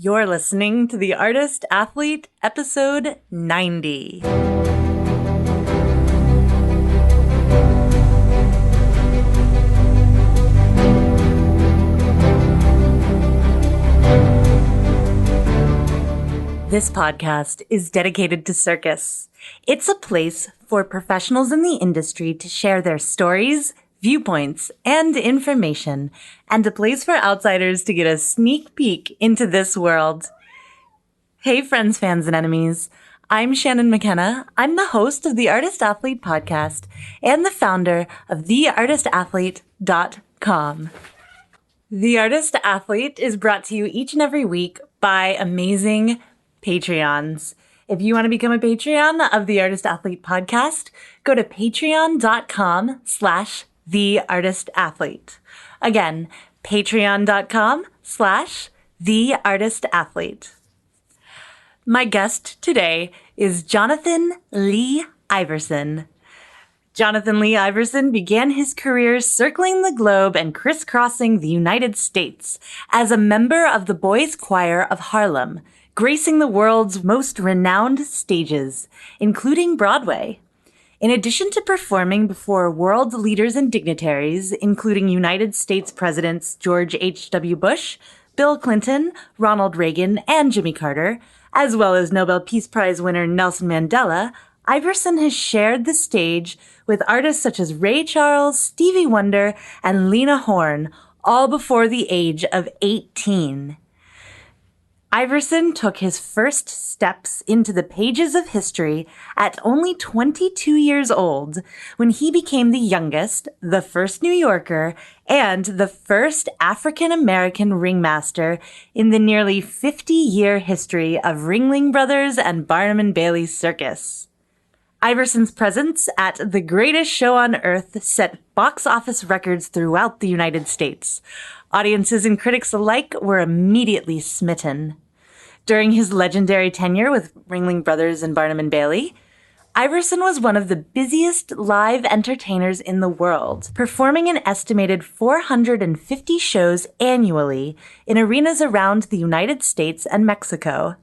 You're listening to The Artist Athlete, episode 90. This podcast is dedicated to circus. It's a place for professionals in the industry to share their stories, viewpoints, and information, and a place for outsiders to get a sneak peek into this world. Hey friends, fans, and enemies. I'm Shannon McKenna. I'm the host of the Artist Athlete podcast and the founder of theartistathlete.com. The Artist Athlete is brought to you each and every week by amazing Patreons. If you want to become a Patreon of the Artist Athlete podcast, go to patreon.com/theartistathlete. Again, patreon.com/theartistathlete. My guest today is Jonathan Lee Iverson. Jonathan Lee Iverson began his career circling the globe and crisscrossing the United States as a member of the Boys Choir of Harlem, gracing the world's most renowned stages, including Broadway. In addition to performing before world leaders and dignitaries, including United States Presidents George H.W. Bush, Bill Clinton, Ronald Reagan, and Jimmy Carter, as well as Nobel Peace Prize winner Nelson Mandela, Iverson has shared the stage with artists such as Ray Charles, Stevie Wonder, and Lena Horne, all before the age of 18. Iverson took his first steps into the pages of history at only 22 years old when he became the youngest, the first New Yorker, and the first African-American ringmaster in the nearly 50-year history of Ringling Brothers and Barnum and Bailey Circus. Iverson's presence at The Greatest Show on Earth set box office records throughout the United States. Audiences and critics alike were immediately smitten. During his legendary tenure with Ringling Brothers and Barnum and Bailey, Iverson was one of the busiest live entertainers in the world, performing an estimated 450 shows annually in arenas around the United States and Mexico.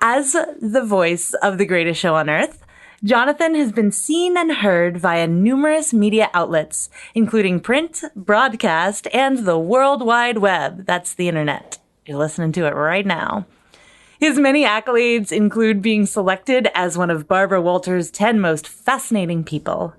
As the voice of The Greatest Show on Earth, Jonathan has been seen and heard via numerous media outlets, including print, broadcast, and the World Wide Web. That's the internet. You're listening to it right now. His many accolades include being selected as one of Barbara Walters' 10 most fascinating people.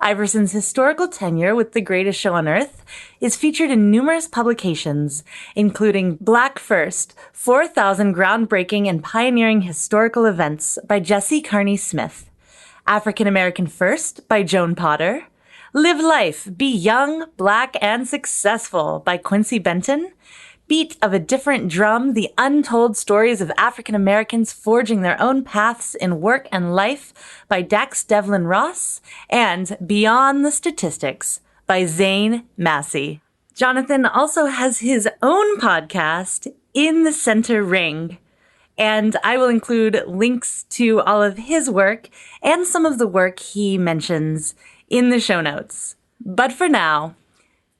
Iverson's historical tenure with The Greatest Show on Earth is featured in numerous publications, including Black First, 4,000 Groundbreaking and Pioneering Historical Events by Jesse Carney Smith, African American First by Joan Potter, Live Life, Be Young, Black, and Successful by Quincy Benton, Beat of a Different Drum, The Untold Stories of African Americans Forging Their Own Paths in Work and Life by Dax Devlin Ross, and Beyond the Statistics by Zane Massey. Jonathan also has his own podcast, In the Center Ring, and I will include links to all of his work and some of the work he mentions in the show notes. But for now,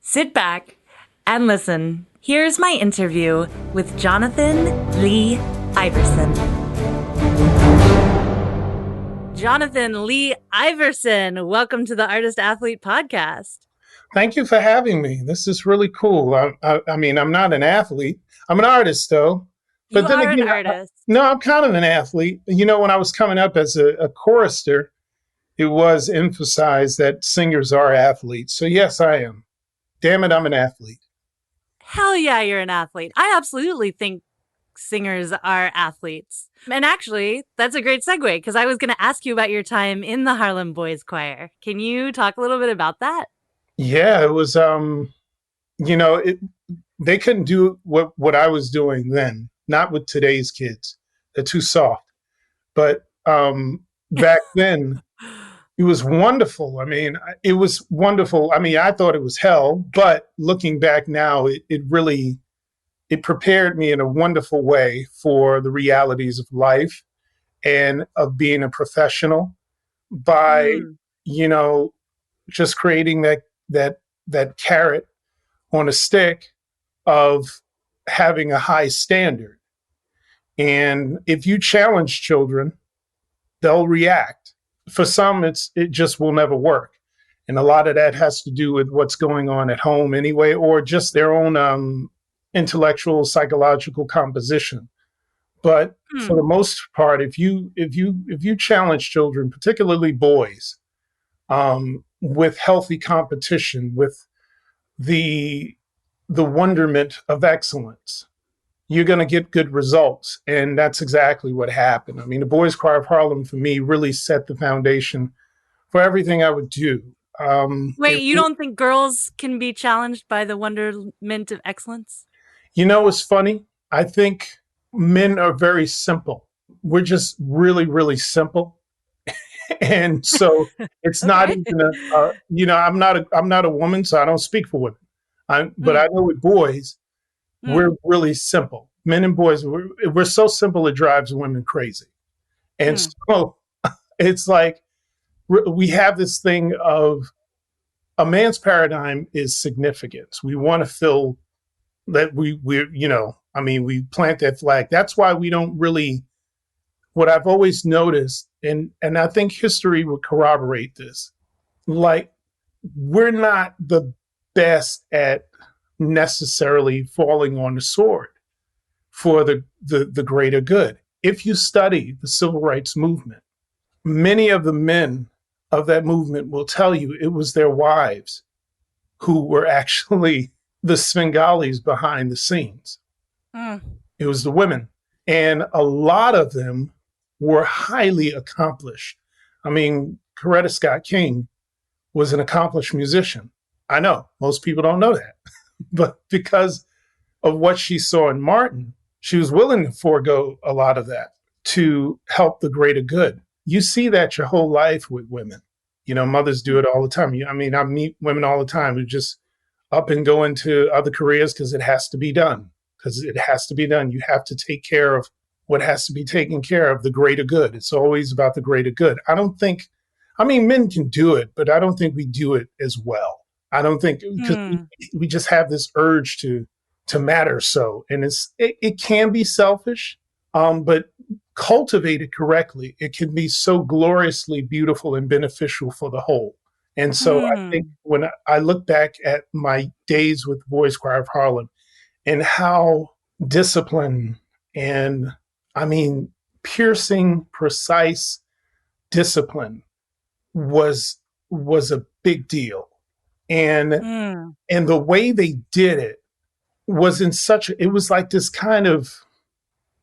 sit back and listen. Here's my interview with Jonathan Lee Iverson. Jonathan Lee Iverson, welcome to the Artist Athlete podcast. Thank you for having me. This is really cool. I mean, I'm not an athlete. I'm an artist, though. But then again, an artist. I'm kind of an athlete. You know, when I was coming up as a chorister, it was emphasized that singers are athletes. So yes, I am. Damn it, I'm an athlete. Hell yeah, you're an athlete. I absolutely think singers are athletes. And actually, that's a great segue because I was going to ask you about your time in the Harlem Boys Choir. Can you talk a little bit about that? Yeah, it was, they couldn't do what I was doing then, not with today's kids. They're too soft. But back then, it was wonderful. I mean, it was wonderful. I mean, I thought it was hell, but looking back now, it really prepared me in a wonderful way for the realities of life and of being a professional by, just creating that carrot on a stick of having a high standard. And if you challenge children, they'll react. For some, it just will never work. And a lot of that has to do with what's going on at home anyway, or just their own intellectual, psychological composition. But for the most part, if you challenge children, particularly boys, with healthy competition, with the wonderment of excellence, you're going to get good results. And that's exactly what happened. I mean, the Boys Choir of Harlem for me really set the foundation for everything I would do. Wait, you don't think girls can be challenged by the wonderment of excellence? You know, it's funny. I think men are very simple. We're just really, really simple. And so it's not even I'm not a woman, so I don't speak for women. But I know with boys, we're really simple. Men and boys, we're so simple it drives women crazy. And so it's like we have this thing of a man's paradigm is significance. We want to feel that we plant that flag. That's why we don't really, what I've always noticed, and I think history would corroborate this, like we're not the best at necessarily falling on the sword for the greater good. If you study the civil rights movement, many of the men of that movement will tell you it was their wives who were actually the Svengalis behind the scenes. It was the women. And a lot of them were highly accomplished. I mean, Coretta Scott King was an accomplished musician. I know most people don't know that, but because of what she saw in Martin, she was willing to forego a lot of that to help the greater good. You see that your whole life with women. You know, mothers do it all the time. I meet women all the time who just up and go into other careers because it has to be done. Because it has to be done. You have to take care of what has to be taken care of, the greater good. It's always about the greater good. Men can do it, but I don't think we do it as well. I don't think, because we just have this urge to matter so. And it can be selfish, but cultivated correctly, it can be so gloriously beautiful and beneficial for the whole. And so I think when I look back at my days with Boys Choir of Harlem and how discipline and, piercing, precise discipline was a big deal. And the way they did it was it was like this kind of,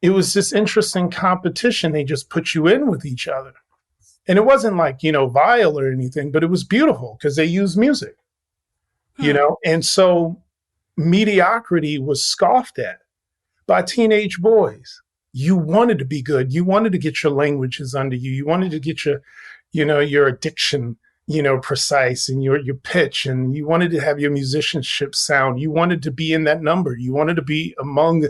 it was this interesting competition. They just put you in with each other. And it wasn't like, vile or anything, but it was beautiful because they used music, And so mediocrity was scoffed at by teenage boys. You wanted to be good. You wanted to get your languages under you. You wanted to get your addiction, precise, and your pitch. And you wanted to have your musicianship sound. You wanted to be in that number. You wanted to be among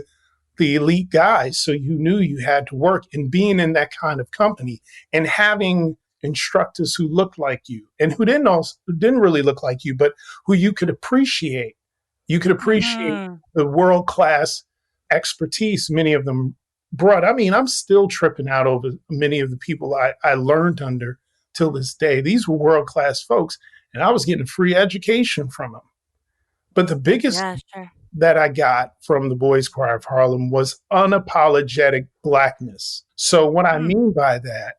the elite guys. So you knew you had to work, and being in that kind of company and having instructors who looked like you and who didn't really look like you, but who you could appreciate. You could appreciate the world-class expertise many of them brought. I'm still tripping out over many of the people I learned under till this day. These were world-class folks, and I was getting free education from them. But the biggest that I got from the Boys Choir of Harlem was unapologetic Blackness. So what I mean by that,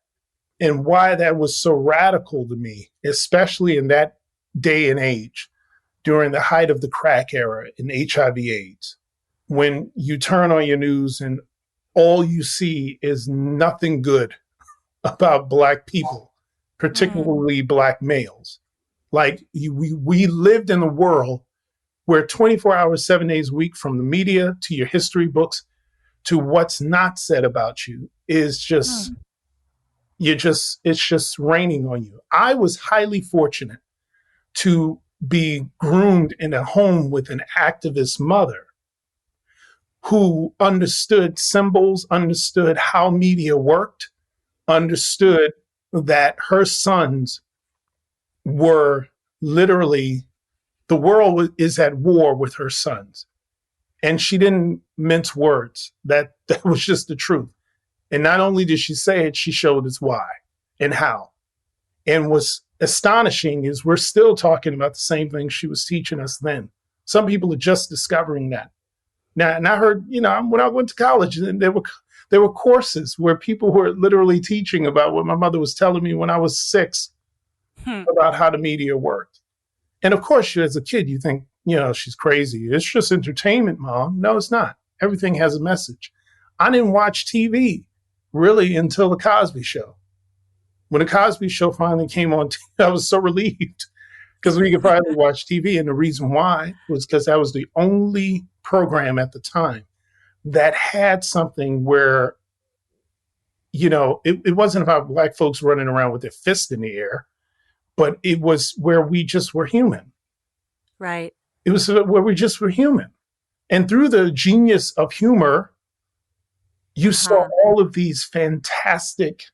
and why that was so radical to me, especially in that day and age, during the height of the crack era and HIV/AIDS, when you turn on your news and all you see is nothing good about Black people, particularly Black males. Like we lived in a world where 24 hours, 7 days a week, from the media to your history books to what's not said about you is just, it's just raining on you. I was highly fortunate to be groomed in a home with an activist mother who understood symbols, understood how media worked, understood that her sons were literally, the world is at war with her sons. And she didn't mince words. That was just the truth. And not only did she say it, she showed us why and how. And what's astonishing is we're still talking about the same thing she was teaching us then. Some people are just discovering that. Now, and I heard, when I went to college, and there were courses where people were literally teaching about what my mother was telling me when I was 6 about how the media worked. And of course, as a kid, you think, she's crazy. It's just entertainment, Mom. No, it's not. Everything has a message. I didn't watch TV really until the Cosby Show. When the Cosby Show finally came on, I was so relieved because we could finally watch TV. And the reason why was because that was the only program at the time that had something where, it wasn't about Black folks running around with their fist in the air, but it was where we just were human. Right. It was where we just were human. And through the genius of humor, you saw all of these fantastic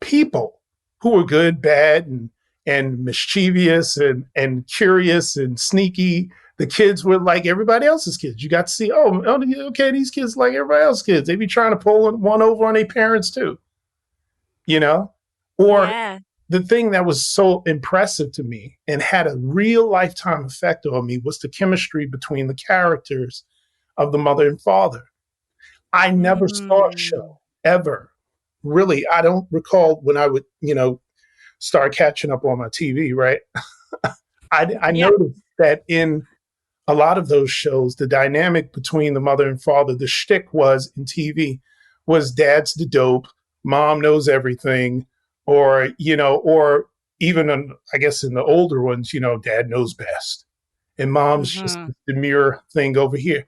people who were good, bad, and mischievous and curious and sneaky. The kids were like everybody else's kids. You got to see, okay, these kids like everybody else's kids. They be trying to pull one over on their parents too, Or the thing that was so impressive to me and had a real lifetime effect on me was the chemistry between the characters of the mother and father. I never saw a show ever. Really, I don't recall when I would, start catching up on my TV, right? I noticed that in a lot of those shows, the dynamic between the mother and father, the shtick was in TV, was dad's the dope, mom knows everything, or even I guess in the older ones, dad knows best. And mom's just the mirror thing over here.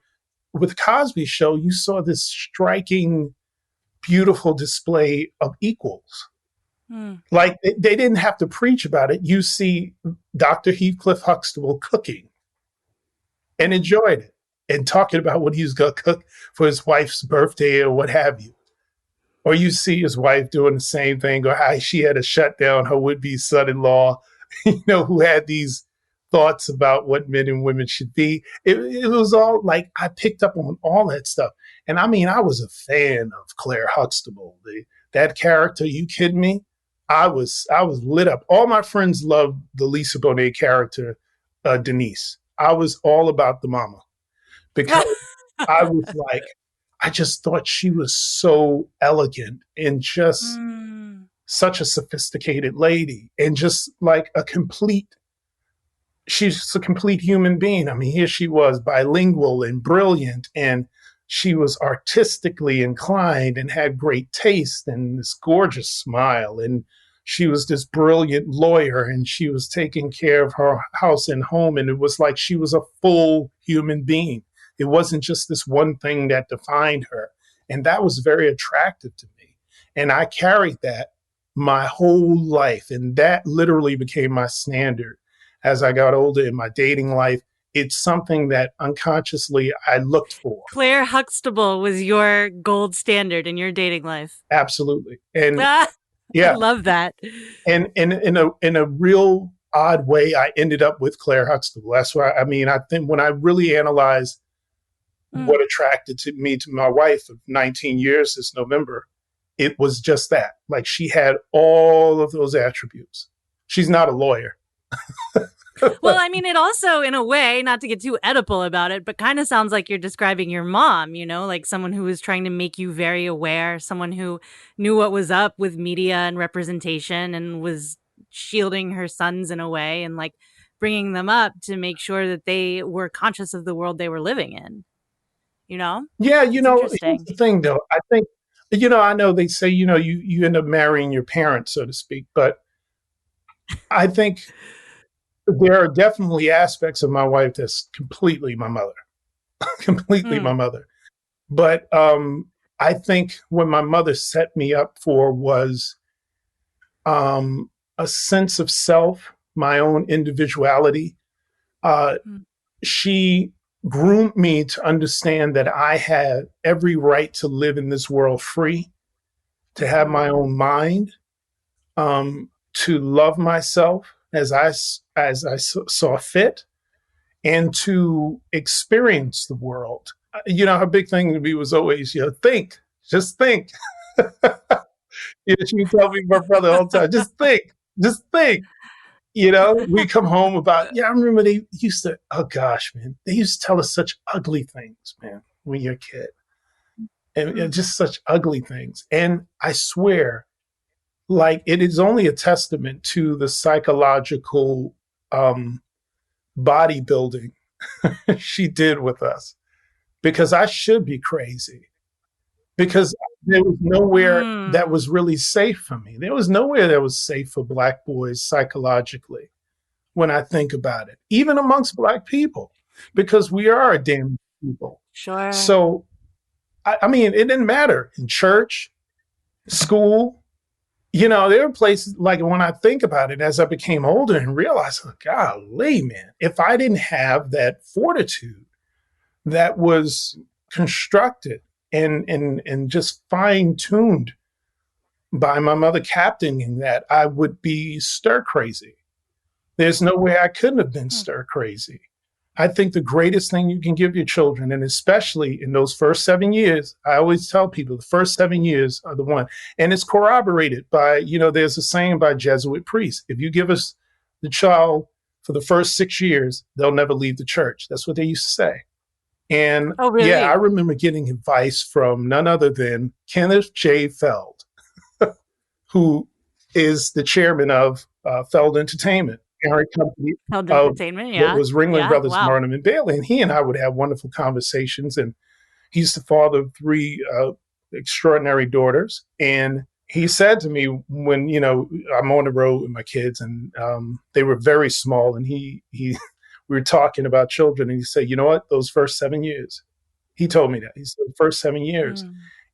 With Cosby Show, you saw this striking, beautiful display of equals. Like they didn't have to preach about it. You see Dr. Heathcliff Huxtable cooking and enjoyed it and talking about what he was going to cook for his wife's birthday or what have you. Or you see his wife doing the same thing, or how she had to shut down her would-be son-in-law, who had these thoughts about what men and women should be. It was all like I picked up on all that stuff. And I mean, I was a fan of Claire Huxtable. That character, you kidding me? I was lit up. All my friends loved the Lisa Bonet character, Denise. I was all about the mama because I was like, I just thought she was so elegant and just such a sophisticated lady and just like she's a complete human being. I mean, here she was bilingual and brilliant, and she was artistically inclined and had great taste and this gorgeous smile. And she was this brilliant lawyer, and she was taking care of her house and home. And it was like she was a full human being. It wasn't just this one thing that defined her. And that was very attractive to me. And I carried that my whole life. And that literally became my standard as I got older in my dating life. It's something that unconsciously I looked for. Claire Huxtable was your gold standard in your dating life. Absolutely. And I love that. And in a real odd way, I ended up with Claire Huxtable. That's why, I think when I really analyzed what attracted me to my wife of 19 years this November, it was just that. Like, she had all of those attributes. She's not a lawyer. Well, I mean, it also, in a way, not to get too Oedipal about it, but kind of sounds like you're describing your mom, like someone who was trying to make you very aware, someone who knew what was up with media and representation and was shielding her sons in a way and like bringing them up to make sure that they were conscious of the world they were living in. Yeah, here's the thing, though. I think, I know they say, you end up marrying your parents, so to speak, but I think there are definitely aspects of my wife that's completely my mother, my mother. But I think what my mother set me up for was a sense of self, my own individuality. She groomed me to understand that I had every right to live in this world free, to have my own mind, to love myself as I saw fit, and to experience the world her big thing to me was always, think, just think. She would tell me, my brother, all the time, just think, just think. We come home about, I remember they used to, oh gosh, man, they used to tell us such ugly things, man, when you're a kid. And just such ugly things. And I swear, like, it is only a testament to the psychological bodybuilding she did with us, because I should be crazy, because there was nowhere that was really safe for me. There was nowhere that was safe for Black boys psychologically, when I think about it, even amongst Black people, because we are a damn people. Sure. So, I mean, it didn't matter in church, school. There were places, like, when I think about it, as I became older and realized, oh, golly, man, if I didn't have that fortitude that was constructed and just fine-tuned by my mother captaining that, I would be stir crazy. There's no way I couldn't have been stir crazy. I think the greatest thing you can give your children, and especially in those first 7 years, I always tell people the first 7 years are the one. And it's corroborated by, there's a saying by Jesuit priests: if you give us the child for the first 6 years, they'll never leave the church. That's what they used to say. And oh, really? I remember getting advice from none other than Kenneth J. Feld, who is the chairman of Feld Entertainment. Company it was Ringling Brothers, Barnum and Bailey, and he and I would have wonderful conversations. And he's the father of 3 extraordinary daughters. And he said to me, when I'm on the road with my kids, and they were very small, and we were talking about children, and he said, you know what, those first 7 years, he told me that. He said, the first 7 years,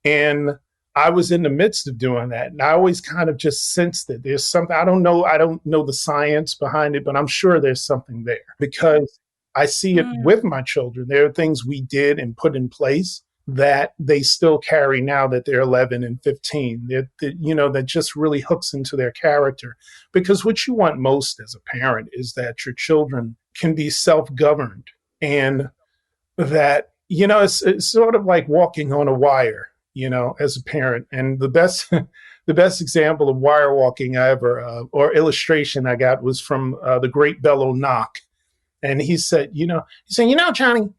and I was in the midst of doing that. And I always kind of just sensed that there's something, I don't know the science behind it, but I'm sure there's something there, because I see it with my children. There are things we did and put in place that they still carry now that they're 11 and 15, that just really hooks into their character. Because what you want most as a parent is that your children can be self-governed, and that, it's sort of like walking on a wire, as a parent. And the best example of wire walking I ever, or illustration I got, was from the great Bello Knock. And he said, Johnny,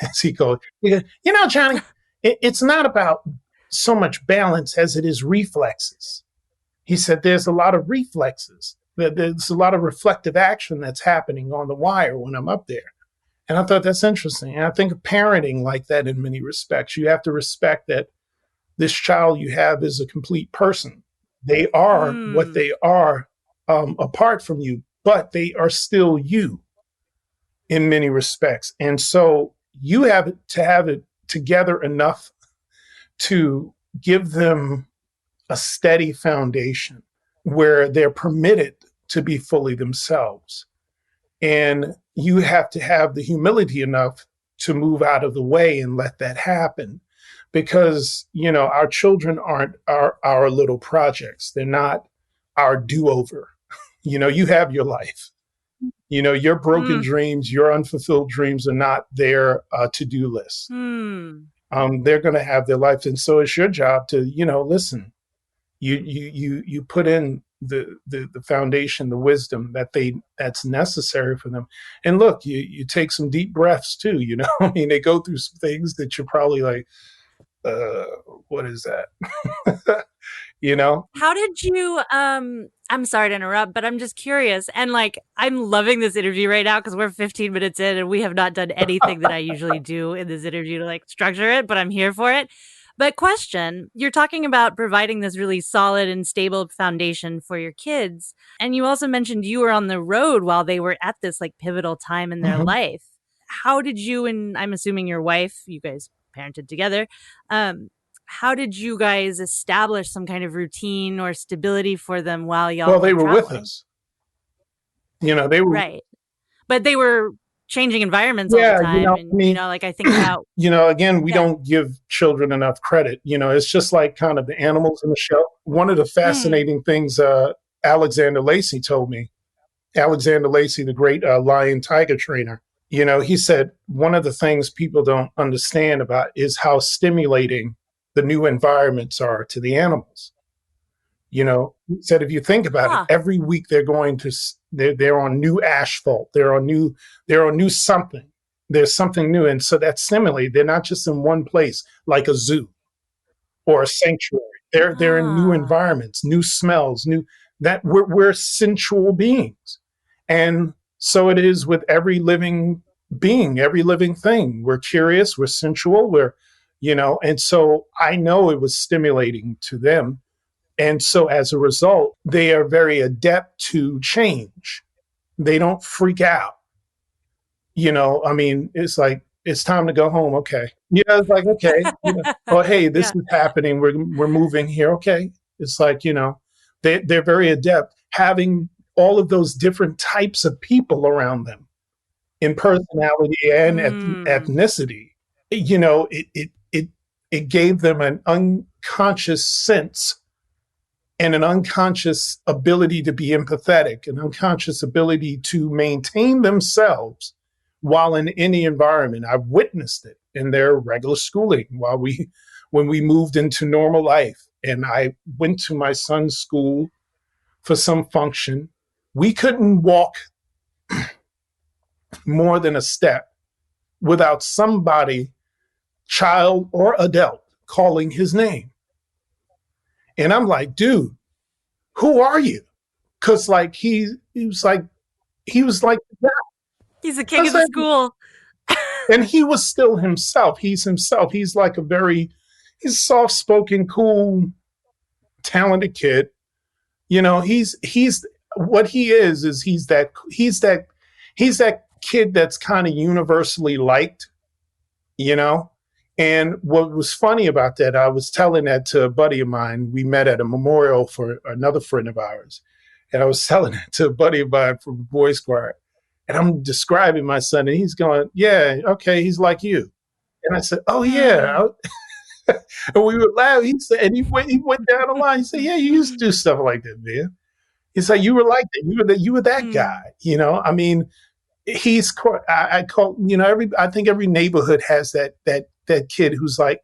as he goes, Johnny, it's not about so much balance as it is reflexes. He said, there's a lot of reflexes. There's a lot of reflective action that's happening on the wire when I'm up there. And I thought that's interesting. And I think of parenting like that in many respects. You have to respect that this child you have is a complete person. They are what they are apart from you, but they are still you in many respects. And so you have to have it together enough to give them a steady foundation where they're permitted to be fully themselves. And you have to have the humility enough to move out of the way and let that happen. Because, our children aren't our little projects. They're not our do-over. You have your life. Your broken dreams, your unfulfilled dreams are not their to-do list. They're going to have their life. And so it's your job to, listen, you put in the foundation, the wisdom that's necessary for them. And look, you take some deep breaths too, I mean, they go through some things that you're probably like, what is that? How did you, I'm sorry to interrupt, but I'm just curious. And I'm loving this interview right now because we're 15 minutes in and we have not done anything that I usually do in this interview to structure it, but I'm here for it. But question, you're talking about providing this really solid and stable foundation for your kids. And you also mentioned you were on the road while they were at this pivotal time in their life. How did you, and I'm assuming your wife, you guys parented together, how did you guys establish some kind of routine or stability for them while y'all Well, they were traveling? with us. They were right, but they were changing environments all the time. I think about again, we don't give children enough credit. It's just like kind of the animals in the show. One of the fascinating things Alexander Lacey told me, Alexander Lacey, the great lion tiger trainer, he said one of the things people don't understand about is how stimulating the new environments are to the animals. He said if you think about it, every week they're on new asphalt, they're on new something. There's something new, and so that stimulates. They're not just in one place like a zoo or a sanctuary. They're in new environments, new smells, we're sensual beings. And so it is with every living being, every living thing. We're curious, we're sensual, and so I know it was stimulating to them. And so as a result, they are very adept to change. They don't freak out. It's like, it's time to go home. Okay. It's like, okay. Oh, hey, this is happening. We're moving here. Okay. It's like, they're very adept having all of those different types of people around them in personality and ethnicity. It gave them an unconscious sense and an unconscious ability to be empathetic, an unconscious ability to maintain themselves while in any environment. I've witnessed it in their regular schooling when we moved into normal life. And I went to my son's school for some function. We couldn't walk more than a step without somebody, child or adult, calling his name. And I'm like, dude, who are you? Because like he was like that. He's the king of the school. And he was still himself. He's himself. He's like he's soft-spoken, cool, talented kid. He's what he is he's that kid that's kind of universally liked, And what was funny about that, I was telling that to a buddy of mine. We met at a memorial for another friend of ours. And I was telling it to a buddy of mine from Boys Choir. And I'm describing my son, and he's going, yeah, okay, he's like you. And I said, oh, yeah. And we would laugh. He said, and he went down the line. He said, yeah, you used to do stuff like that, man. He's like, you were like that. You were that guy. I call, I think every neighborhood has that kid who's like,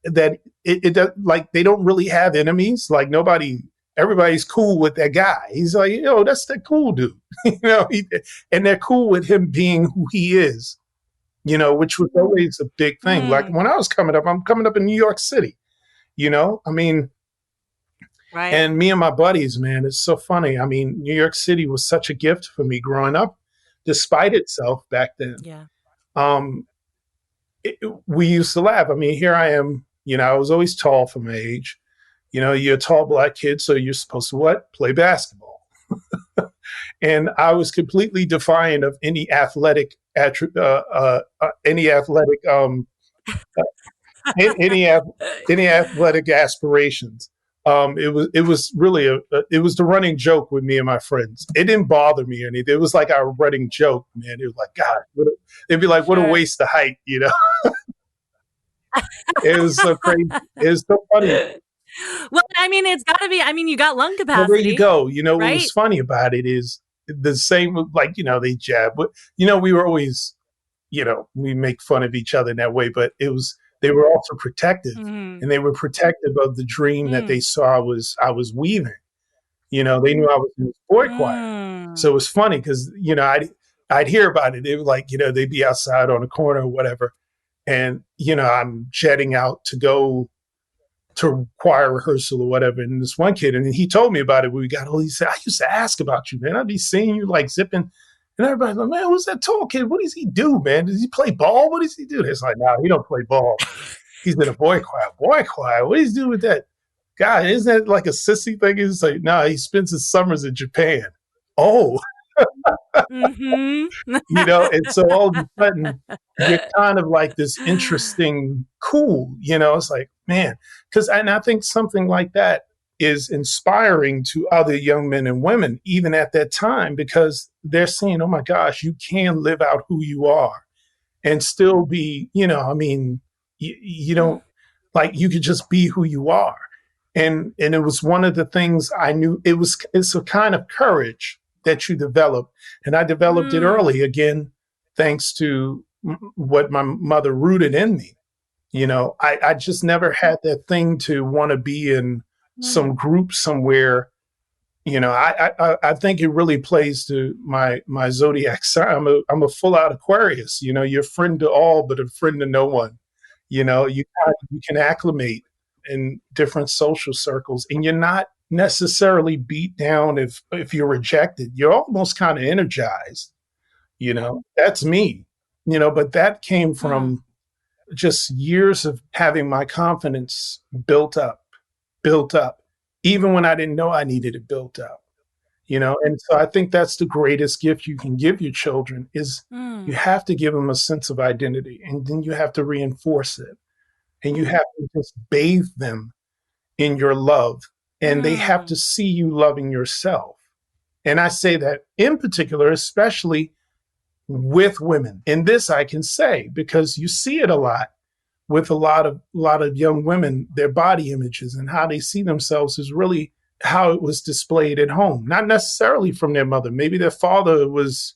that it does, like, they don't really have enemies. Like everybody's cool with that guy. He's like, that's that cool dude, and they're cool with him being who he is, which was always a big thing. Like when I was I'm coming up in New York City, right. And me and my buddies, man, it's so funny. New York City was such a gift for me growing up, despite itself back then. Yeah. We used to laugh. Here I am, I was always tall for my age. You're a tall black kid, so you're supposed to what? Play basketball. And I was completely defiant of any athletic any athletic aspirations. It was really it was the running joke with me and my friends. It didn't bother me any. It was like our running joke, man. It was like, God, it'd be like, what a waste of height, It was so crazy. It was so funny. Well, it's got to be. You got lung capacity. Well, there you go. Right? What was funny about it is the same. Like they jab, but we were always, we make fun of each other in that way. But they were also protective, and they were protective of the dream that they saw I was weaving. They knew I was in this boy choir, so it was funny because I'd hear about it. They were like, they'd be outside on a corner or whatever, and I'm jetting out to go to choir rehearsal or whatever. And this one kid, and he told me about it when we got all, he said, I used to ask about you, man. I'd be seeing you like zipping. And everybody's like, man, who's that tall kid? What does he do, man? Does he play ball? What does he do? It's like, no, he don't play ball. He's in a boy choir. Boy choir? What does he do with that? God, isn't that like a sissy thing? He's like, no, he spends his summers in Japan. Oh. And so all of a sudden, you're kind of like this interesting, cool, it's like, man, and I think something like that is inspiring to other young men and women, even at that time, because they're saying, oh my gosh, you can live out who you are and still be, you don't, like, you could just be who you are. And it was one of the things I knew it's a kind of courage that you develop. And I developed it early again, thanks to what my mother rooted in me. I just never had that thing to want to be in some group somewhere. I think it really plays to my zodiac sign. I'm a full out Aquarius. You're a friend to all, but a friend to no one. You can acclimate in different social circles, and you're not necessarily beat down if you're rejected. You're almost kind of energized. That's me. But that came from just years of having my confidence built up, even when I didn't know I needed it built up. And so I think that's the greatest gift you can give your children is you have to give them a sense of identity, and then you have to reinforce it, and you have to just bathe them in your love, and they have to see you loving yourself. And I say that in particular, especially with women. And this I can say because you see it a lot with a lot of young women. Their body images and how they see themselves is really how it was displayed at home, not necessarily from their mother. Maybe their father was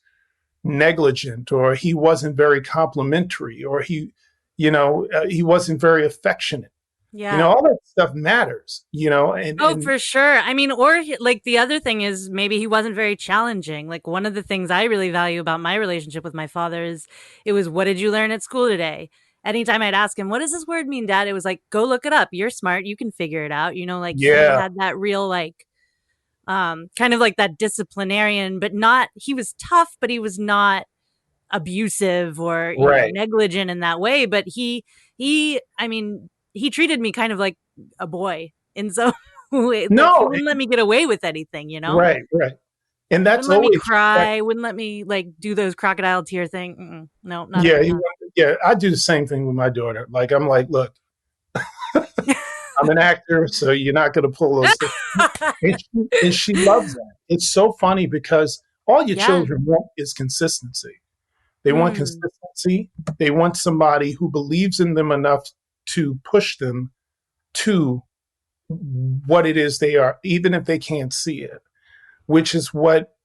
negligent, or he wasn't very complimentary, or he wasn't very affectionate. Yeah. All that stuff matters, and for sure. I mean, or like the other thing is maybe he wasn't very challenging. Like one of the things I really value about my relationship with my father is it was, what did you learn at school today? Anytime I'd ask him, what does this word mean, Dad? It was like, go look it up. You're smart. You can figure it out. Like he had that real kind of like that disciplinarian, but not, he was tough, but he was not abusive or negligent in that way. But he treated me kind of like a boy in some way. He wouldn't let me get away with anything, Right. And that's wouldn't let always me cry, wouldn't let me do those crocodile tear thing. No, not I do the same thing with my daughter. Like, I'm like, look, I'm an actor, so you're not going to pull those things. And she loves that. It's so funny because all your children want is consistency. They want consistency. They want somebody who believes in them enough to push them to what it is they are, even if they can't see it, which is what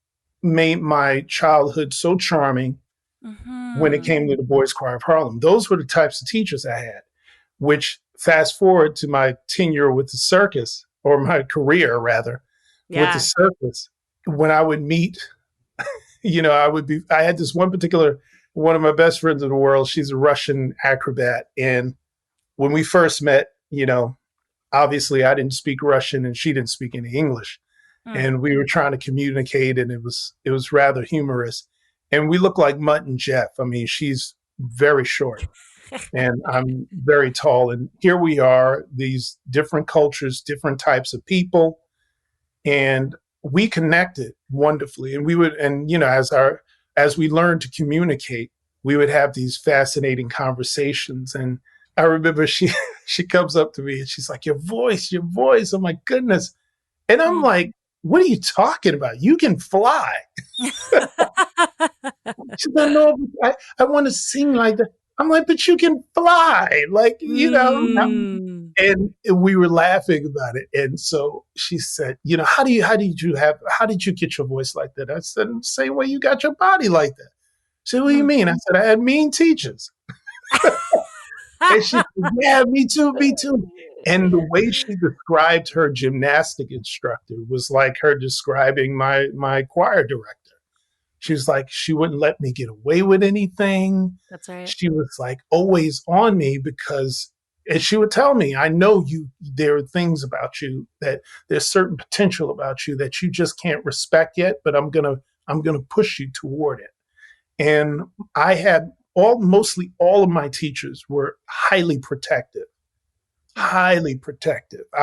made my childhood so charming when it came to the Boys Choir of Harlem. Those were the types of teachers I had, which fast forward to my tenure with the circus, or my career rather, with the circus. When I would meet, I had this one of my best friends in the world. She's a Russian acrobat. And when we first met, obviously I didn't speak Russian and she didn't speak any English. And we were trying to communicate, and it was rather humorous. And we look like Mutt and Jeff. I mean, she's very short and I'm very tall. And here we are, these different cultures, different types of people. And we connected wonderfully. And as we learned to communicate, we would have these fascinating conversations. And I remember she comes up to me and she's like, your voice. Oh my goodness. And I'm like, what are you talking about? You can fly. She said, no, I want to sing like that. I'm like, but you can fly. Like, and we were laughing about it. And so she said, how did you get your voice like that? I said, the same way you got your body like that. She said, what do you mean? I said, I had mean teachers. And she said, yeah, me too. And the way she described her gymnastic instructor was like her describing my choir director. She was like, she wouldn't let me get away with anything. That's right. She was like always on me and she would tell me, I know there are things about you that there's certain potential about you that you just can't respect yet, but I'm going to push you toward it. And I had mostly all of my teachers were highly protective. I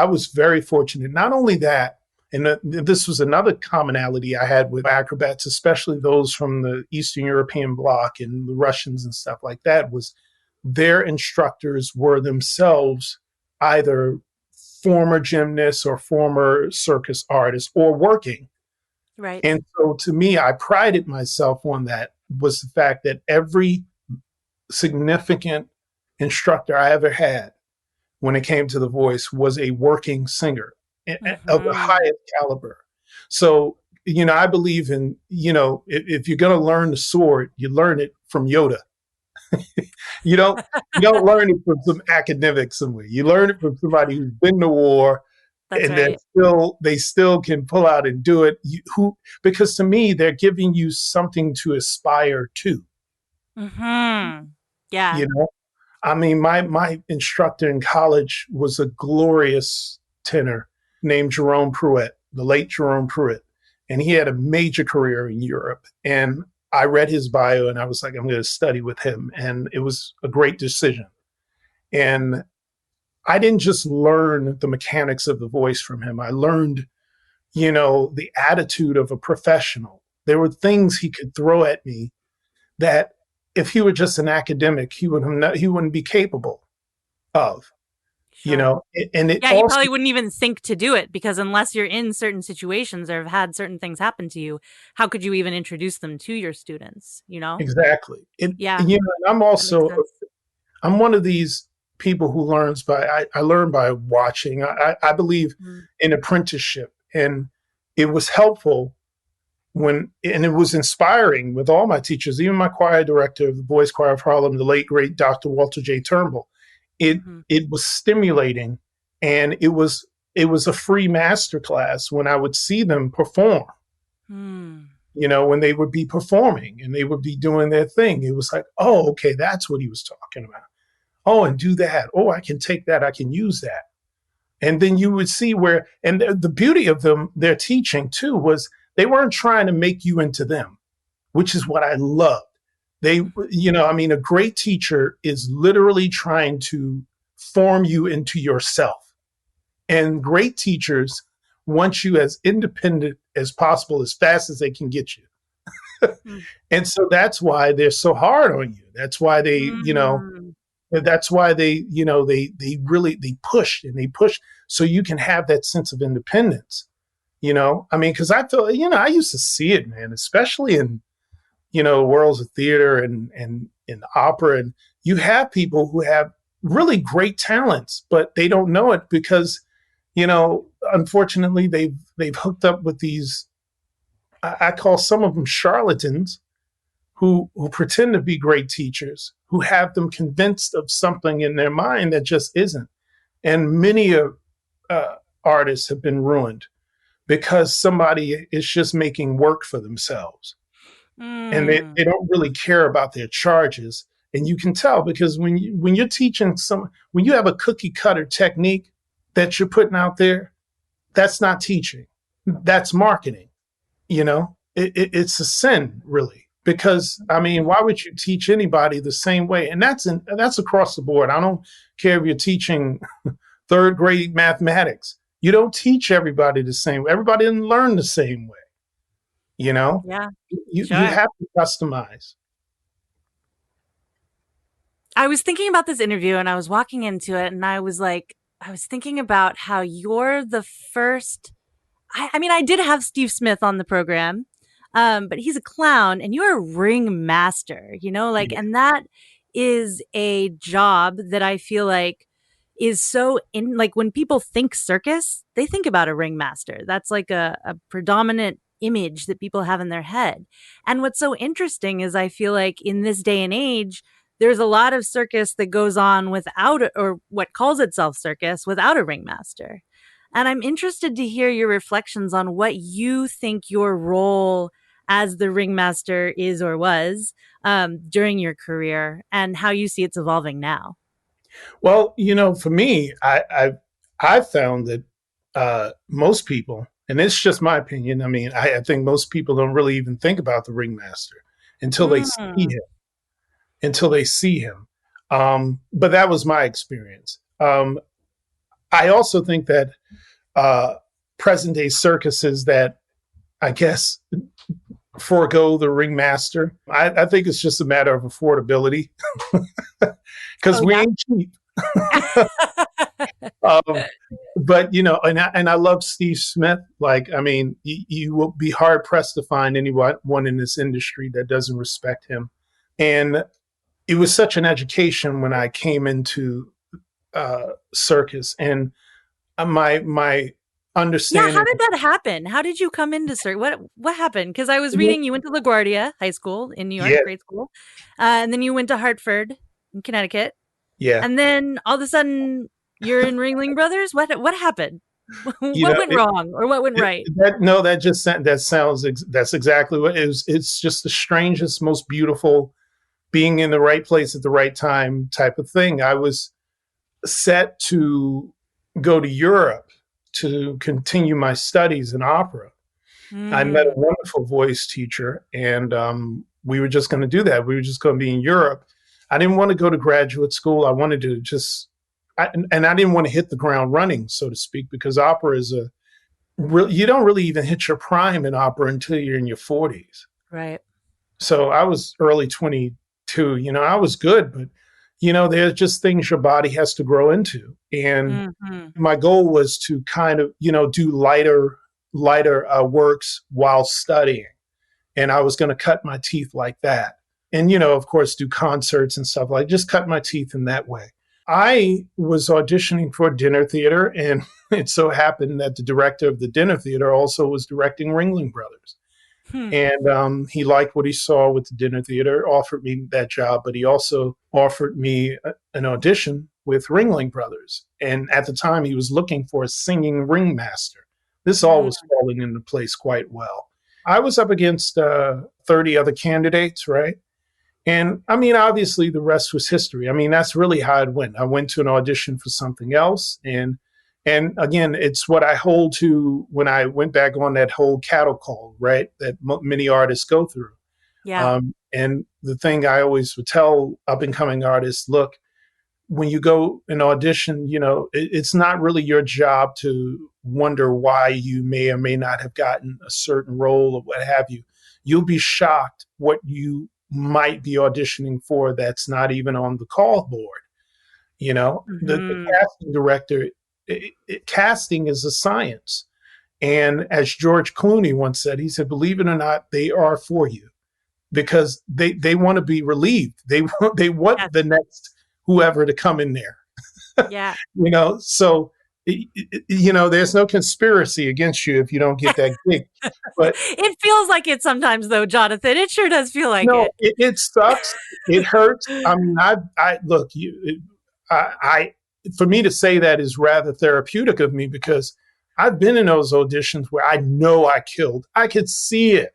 was very fortunate. Not only that, and this was another commonality I had with acrobats, especially those from the Eastern European bloc and the Russians and stuff like that, was their instructors were themselves either former gymnasts or former circus artists or working. Right. And so to me, I prided myself on that, was the fact that every significant instructor I ever had when it came to the voice was a working singer of the highest caliber. So I believe in, if you're going to learn the sword, you learn it from Yoda. you don't you don't learn it from some academic somewhere. You learn it from somebody who's been to war, That's and right. they still can pull out and do it. Because to me, they're giving you something to aspire to. Mm-hmm. Yeah. You know, I mean, my instructor in college was a glorious tenor named Jerome Pruitt, the late Jerome Pruitt, and he had a major career in Europe. And I read his bio, and I was like, I'm going to study with him, and it was a great decision. And I didn't just learn the mechanics of the voice from him. I learned, the attitude of a professional. There were things he could throw at me that if he were just an academic, he wouldn't be capable of, Sure. and it Yeah, he also, probably wouldn't even think to do it because unless you're in certain situations or have had certain things happen to you, how could you even introduce them to your students, you know? exactly. Yeah, And that makes sense. I'm one of these people who learns I learn by watching. I believe Mm. in apprenticeship, and it was helpful and it was inspiring with all my teachers, even my choir director of the Boys Choir of Harlem, the late great Dr. Walter J. Turnbull. Mm-hmm. It was stimulating, and it was a free master class when I would see them perform. Mm. When they would be performing and they would be doing their thing, it was like, oh, okay, that's what he was talking about. Oh, and do that. Oh, I can take that. I can use that. And then you would see and the beauty of their teaching too, was they weren't trying to make you into them, which is what I loved. A great teacher is literally trying to form you into yourself. And great teachers want you as independent as possible, as fast as they can get you. Mm. And so that's why they're so hard on you. Mm. That's why they push and they push so you can have that sense of independence. Because I feel, I used to see it, man, especially in, worlds of theater and in opera. And you have people who have really great talents, but they don't know it because, unfortunately they've hooked up with these, I call some of them charlatans who pretend to be great teachers, who have them convinced of something in their mind that just isn't. And many artists have been ruined because somebody is just making work for themselves. And Mm. they don't really care about their charges. And you can tell because when you're teaching when you have a cookie cutter technique that you're putting out there, that's not teaching. That's marketing. It's a sin, really. Because why would you teach anybody the same way? And that's across the board. I don't care if you're teaching third grade mathematics. You don't teach everybody the same way. Everybody doesn't learn the same way. You know, Yeah, you sure. have to customize. I was thinking about this interview and I was walking into it and I was like, I was thinking about how you're the first. I did have Steve Smith on the program, but he's a clown and you're a ringmaster, Yeah. and that is a job that I feel like is so in, like when people think circus, they think about a ringmaster. That's like a predominant image that people have in their head. And what's so interesting is I feel like in this day and age, there's a lot of circus that goes on without, or what calls itself circus, without a ringmaster. And I'm interested to hear your reflections on what you think your role as the ringmaster is or was during your career and how you see it's evolving now. Well, for me, I found that most people, and it's just my opinion. I think most people don't really even think about the ringmaster until they see Mm. him. Until they see him. But that was my experience. I also think that uh, present day circuses that I guess forego the ringmaster. I think it's just a matter of affordability because Oh, we yeah. ain't cheap. Um, but and I love Steve Smith. Like, you will be hard pressed to find anyone in this industry that doesn't respect him. And it was such an education when I came into circus, and my Yeah, how understanding. did that happen? How did you come into Cirque? What happened? Because I was reading you went to LaGuardia High School in New York, Yeah, great school, and then you went to Hartford in Connecticut, yeah. and then all of a sudden you're in Ringling Brothers. What happened? You What know, went wrong or what went right? that sounds that's exactly what it was. It's just the strangest, most beautiful being in the right place at the right time type of thing. I was set to go to Europe to continue my studies in opera. I met a Mm, wonderful voice teacher, and we were just going to do that. We were just going to be in Europe. I didn't want to go to graduate school. I wanted to and I didn't want to hit the ground running, so to speak, because opera is you don't really even hit your prime in opera until you're in your 40s. right. So I was early 22. I was good, but there's just things your body has to grow into. And Hmm. my goal was to kind of, do lighter works while studying. And I was going to cut my teeth like that. And, of course, do concerts and stuff like just cut my teeth in that way. I was auditioning for dinner theater, and it so happened that the director of the dinner theater also was directing Ringling Brothers. Hmm. And he liked what he saw with the dinner theater, offered me that job, but he also offered me an audition with Ringling Brothers. And at the time, he was looking for a singing ringmaster. This all Mm, was falling into place quite well. I was up against 30 other candidates, right? And I mean, obviously, the rest was history. I mean, that's really how it went. I went to an audition for something else, and again, it's what I hold to when I went back on that whole cattle call, right? That many artists go through. yeah. And the thing I always would tell up and coming artists, look, when you go and audition, it's not really your job to wonder why you may or may not have gotten a certain role or what have you. You'll be shocked what you might be auditioning for that's not even on the call board. The Hmm. casting director, casting is a science. And as George Clooney once said, he said, believe it or not, they are for you because they want to be relieved. They want Yes. the next whoever to come in there. Yeah. So there's no conspiracy against you if you don't get that gig. But It feels like it sometimes, though, Jonathan. It sure does feel like no, it. it sucks. It hurts. I mean, I look, I, for me to say that is rather therapeutic of me because I've been in those auditions where I know I killed. I could see it,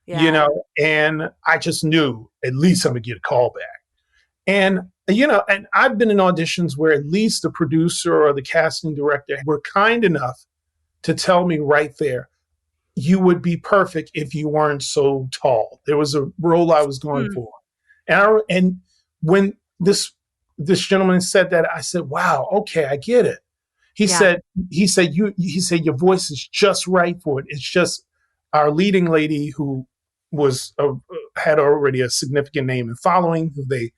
Yeah. and I just knew at least I'm gonna get a call back. And and I've been in auditions where at least the producer or the casting director were kind enough to tell me right there, you would be perfect if you weren't so tall. There was a role I was going Hmm. for. And when this gentleman said that, I said, wow, okay, I get it. He Yeah. said, he said, your voice is just right for it. It's just our leading lady who was had already a significant name and following who they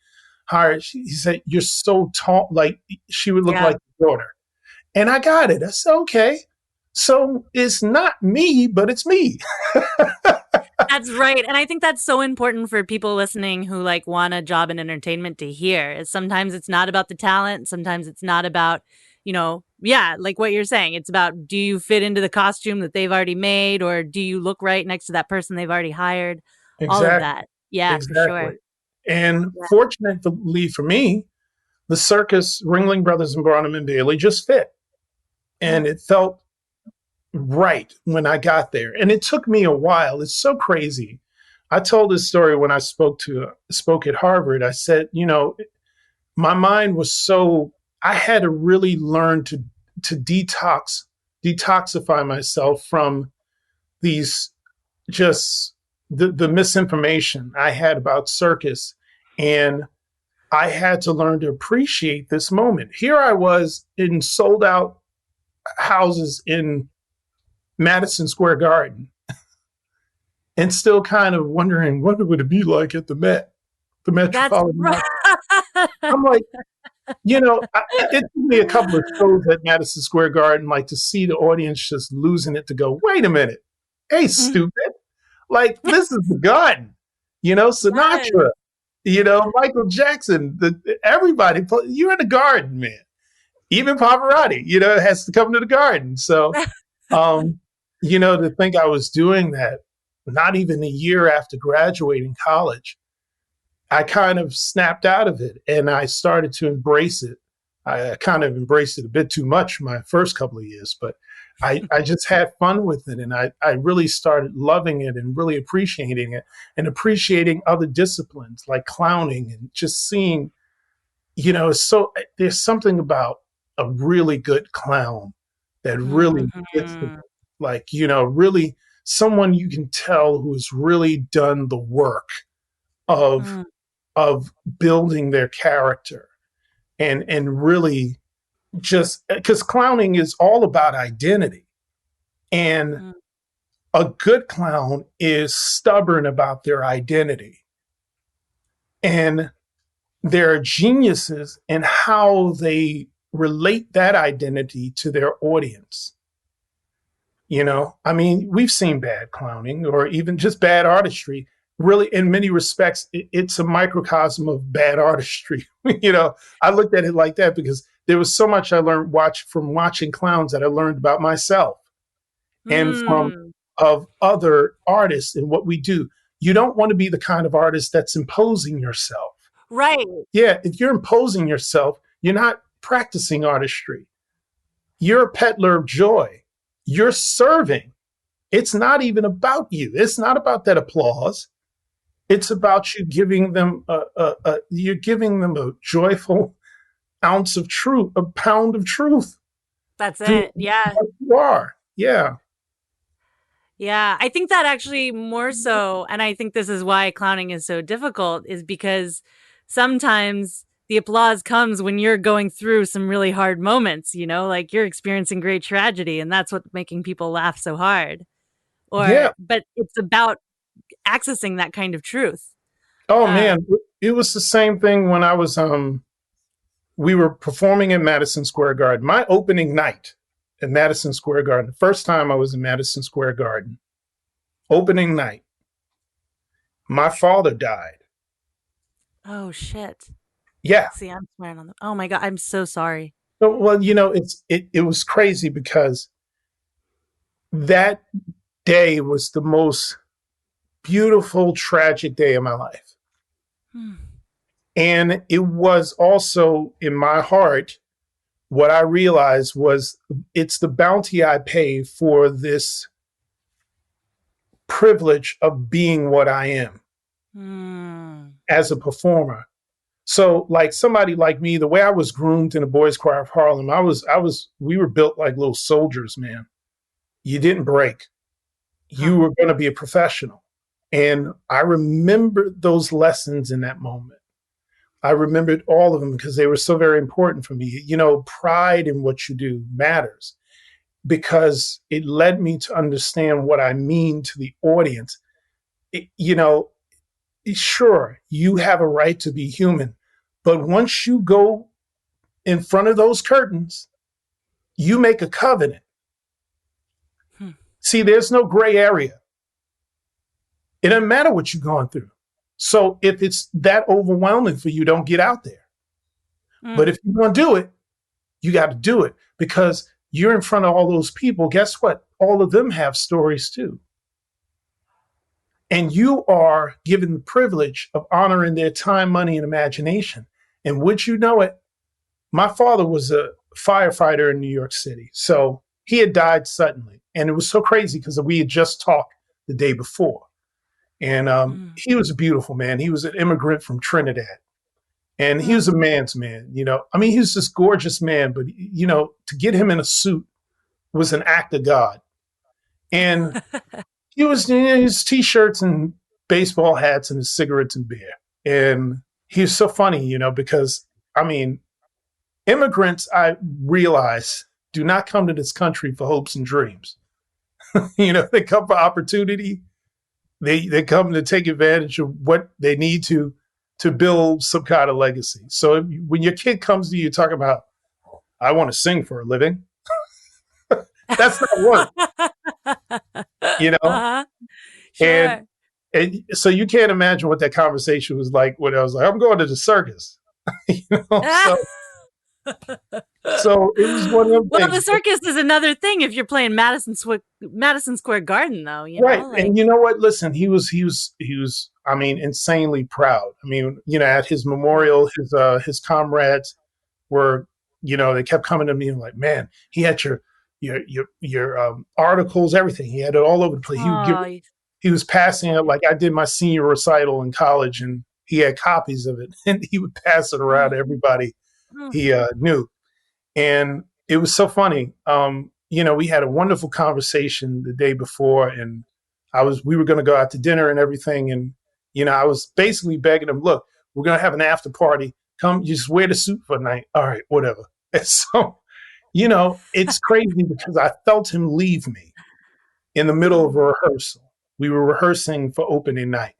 hired. He said, you're so tall, like she would look Yeah. like your daughter. And I got it. I said, okay. So it's not me, but it's me. That's right. And I think that's so important for people listening who like want a job in entertainment to hear. Is sometimes it's not about the talent. Sometimes it's not about, yeah, like what you're saying. It's about, do you fit into the costume that they've already made, or do you look right next to that person they've already hired? All of Exactly. that. Yeah, for Exactly. sure. And Yeah. fortunately for me, the circus, Ringling Brothers and Barnum and Bailey just fit. Mm. And it felt right when I got there. And it took me a while. It's so crazy. I told this story when I spoke at Harvard. I said, my mind was I had to really learn to detoxify myself from these just the misinformation I had about circus. And I had to learn to appreciate this moment. Here I was in sold out houses in Madison Square Garden and still kind of wondering what would it be like at the That's Metropolitan right. Opera. I'm like, it took me a couple of shows at Madison Square Garden, like to see the audience just losing it to go, wait a minute. Hey, stupid. Like, this is the garden, Yes. Sinatra, Michael Jackson, everybody, you're in the garden, man. Even Pavarotti, has to come to the garden. So um, to think I was doing that not even a year after graduating college, I kind of snapped out of it and I started to embrace it. I kind of embraced it a bit too much my first couple of years, but I just had fun with it. And I really started loving it and really appreciating it and appreciating other disciplines like clowning and just seeing, there's something about a really good clown that really gets the, Mhm. really someone you can tell who's really done the work of Mm, of building their character and really just because clowning is all about identity. And mm, a good clown is stubborn about their identity. And they're geniuses in how they relate that identity to their audience. I mean, we've seen bad clowning or even just bad artistry. Really, in many respects, it's a microcosm of bad artistry. I looked at it like that because there was so much I learned from watching clowns that I learned about myself and from mm. of other artists and what we do. You don't want to be the kind of artist that's imposing yourself. Right. Yeah, if you're imposing yourself, you're not practicing artistry. You're a peddler of joy. You're serving. It's not even about you. It's not about that applause. It's about you giving them you're giving them a joyful ounce of truth, a pound of truth That's through it. Yeah. what you are. Yeah. Yeah. I think that actually more so, and I think this is why clowning is so difficult, is because sometimes the applause comes when you're going through some really hard moments, like you're experiencing great tragedy, and that's what's making people laugh so hard. Yeah. But it's about accessing that kind of truth. Oh Uh, man, it was the same thing when I was we were performing in Madison Square Garden. My opening night at Madison Square Garden, the first time I was in Madison Square Garden, opening night, my father died. oh shit. Yeah. See, I'm swearing on the. Oh my god, I'm so sorry. Well, it was crazy because that day was the most beautiful, tragic day of my life. Hmm. And it was also in my heart, what I realized was it's the bounty I pay for this privilege of being what I am Hmm. as a performer. So like somebody like me, the way I was groomed in the Boys Choir of Harlem, we were built like little soldiers, man. You didn't break. Huh. You were going to be a professional. And I remember those lessons in that moment. I remembered all of them because they were so very important for me. Pride in what you do matters because it led me to understand what I mean to the audience. It, you know, sure, you have a right to be human, but once you go in front of those curtains, you make a covenant. Hmm. See, there's no gray area. It doesn't matter what you're going through. So if it's that overwhelming for you, don't get out there. Mm. But if you want to do it, you got to do it because you're in front of all those people. Guess what? All of them have stories too. And you are given the privilege of honoring their time, money, and imagination. And would you know it, my father was a firefighter in New York City. So he had died suddenly. And it was so crazy because we had just talked the day before. And Mm. he was a beautiful man. He was an immigrant from Trinidad. And he Mm. was a man's man. I mean, he was this gorgeous man, but, to get him in a suit was an act of God. And he was in his t-shirts and baseball hats and his cigarettes and beer. And he's so funny, because, I mean, immigrants, I realize, do not come to this country for hopes and dreams. They come for opportunity. They come to take advantage of what they need to build some kind of legacy. So when your kid comes to you talking about, I want to sing for a living, that's not work, you know? Uh-huh. And, Sure. and so you can't imagine what that conversation was like when I was like, I'm going to the circus, so So it was one of them Well, the things. circus is another thing if you're playing Madison Square Garden, though, Right. like. And you know what? Listen, he was, I mean, insanely proud. I mean, at his memorial, his comrades were, they kept coming to me and like, man, he had your articles, everything. He had it all over the place. Oh, He was passing it like I did my senior recital in college, and he had copies of it, and he would pass it around to everybody he knew. And it was so funny. We had a wonderful conversation the day before, and we were going to go out to dinner and everything. And, I was basically begging him, look, we're going to have an after party. Come, you just wear the suit for a night. All right, whatever. And so, it's crazy because I felt him leave me in the middle of a rehearsal. We were rehearsing for opening night.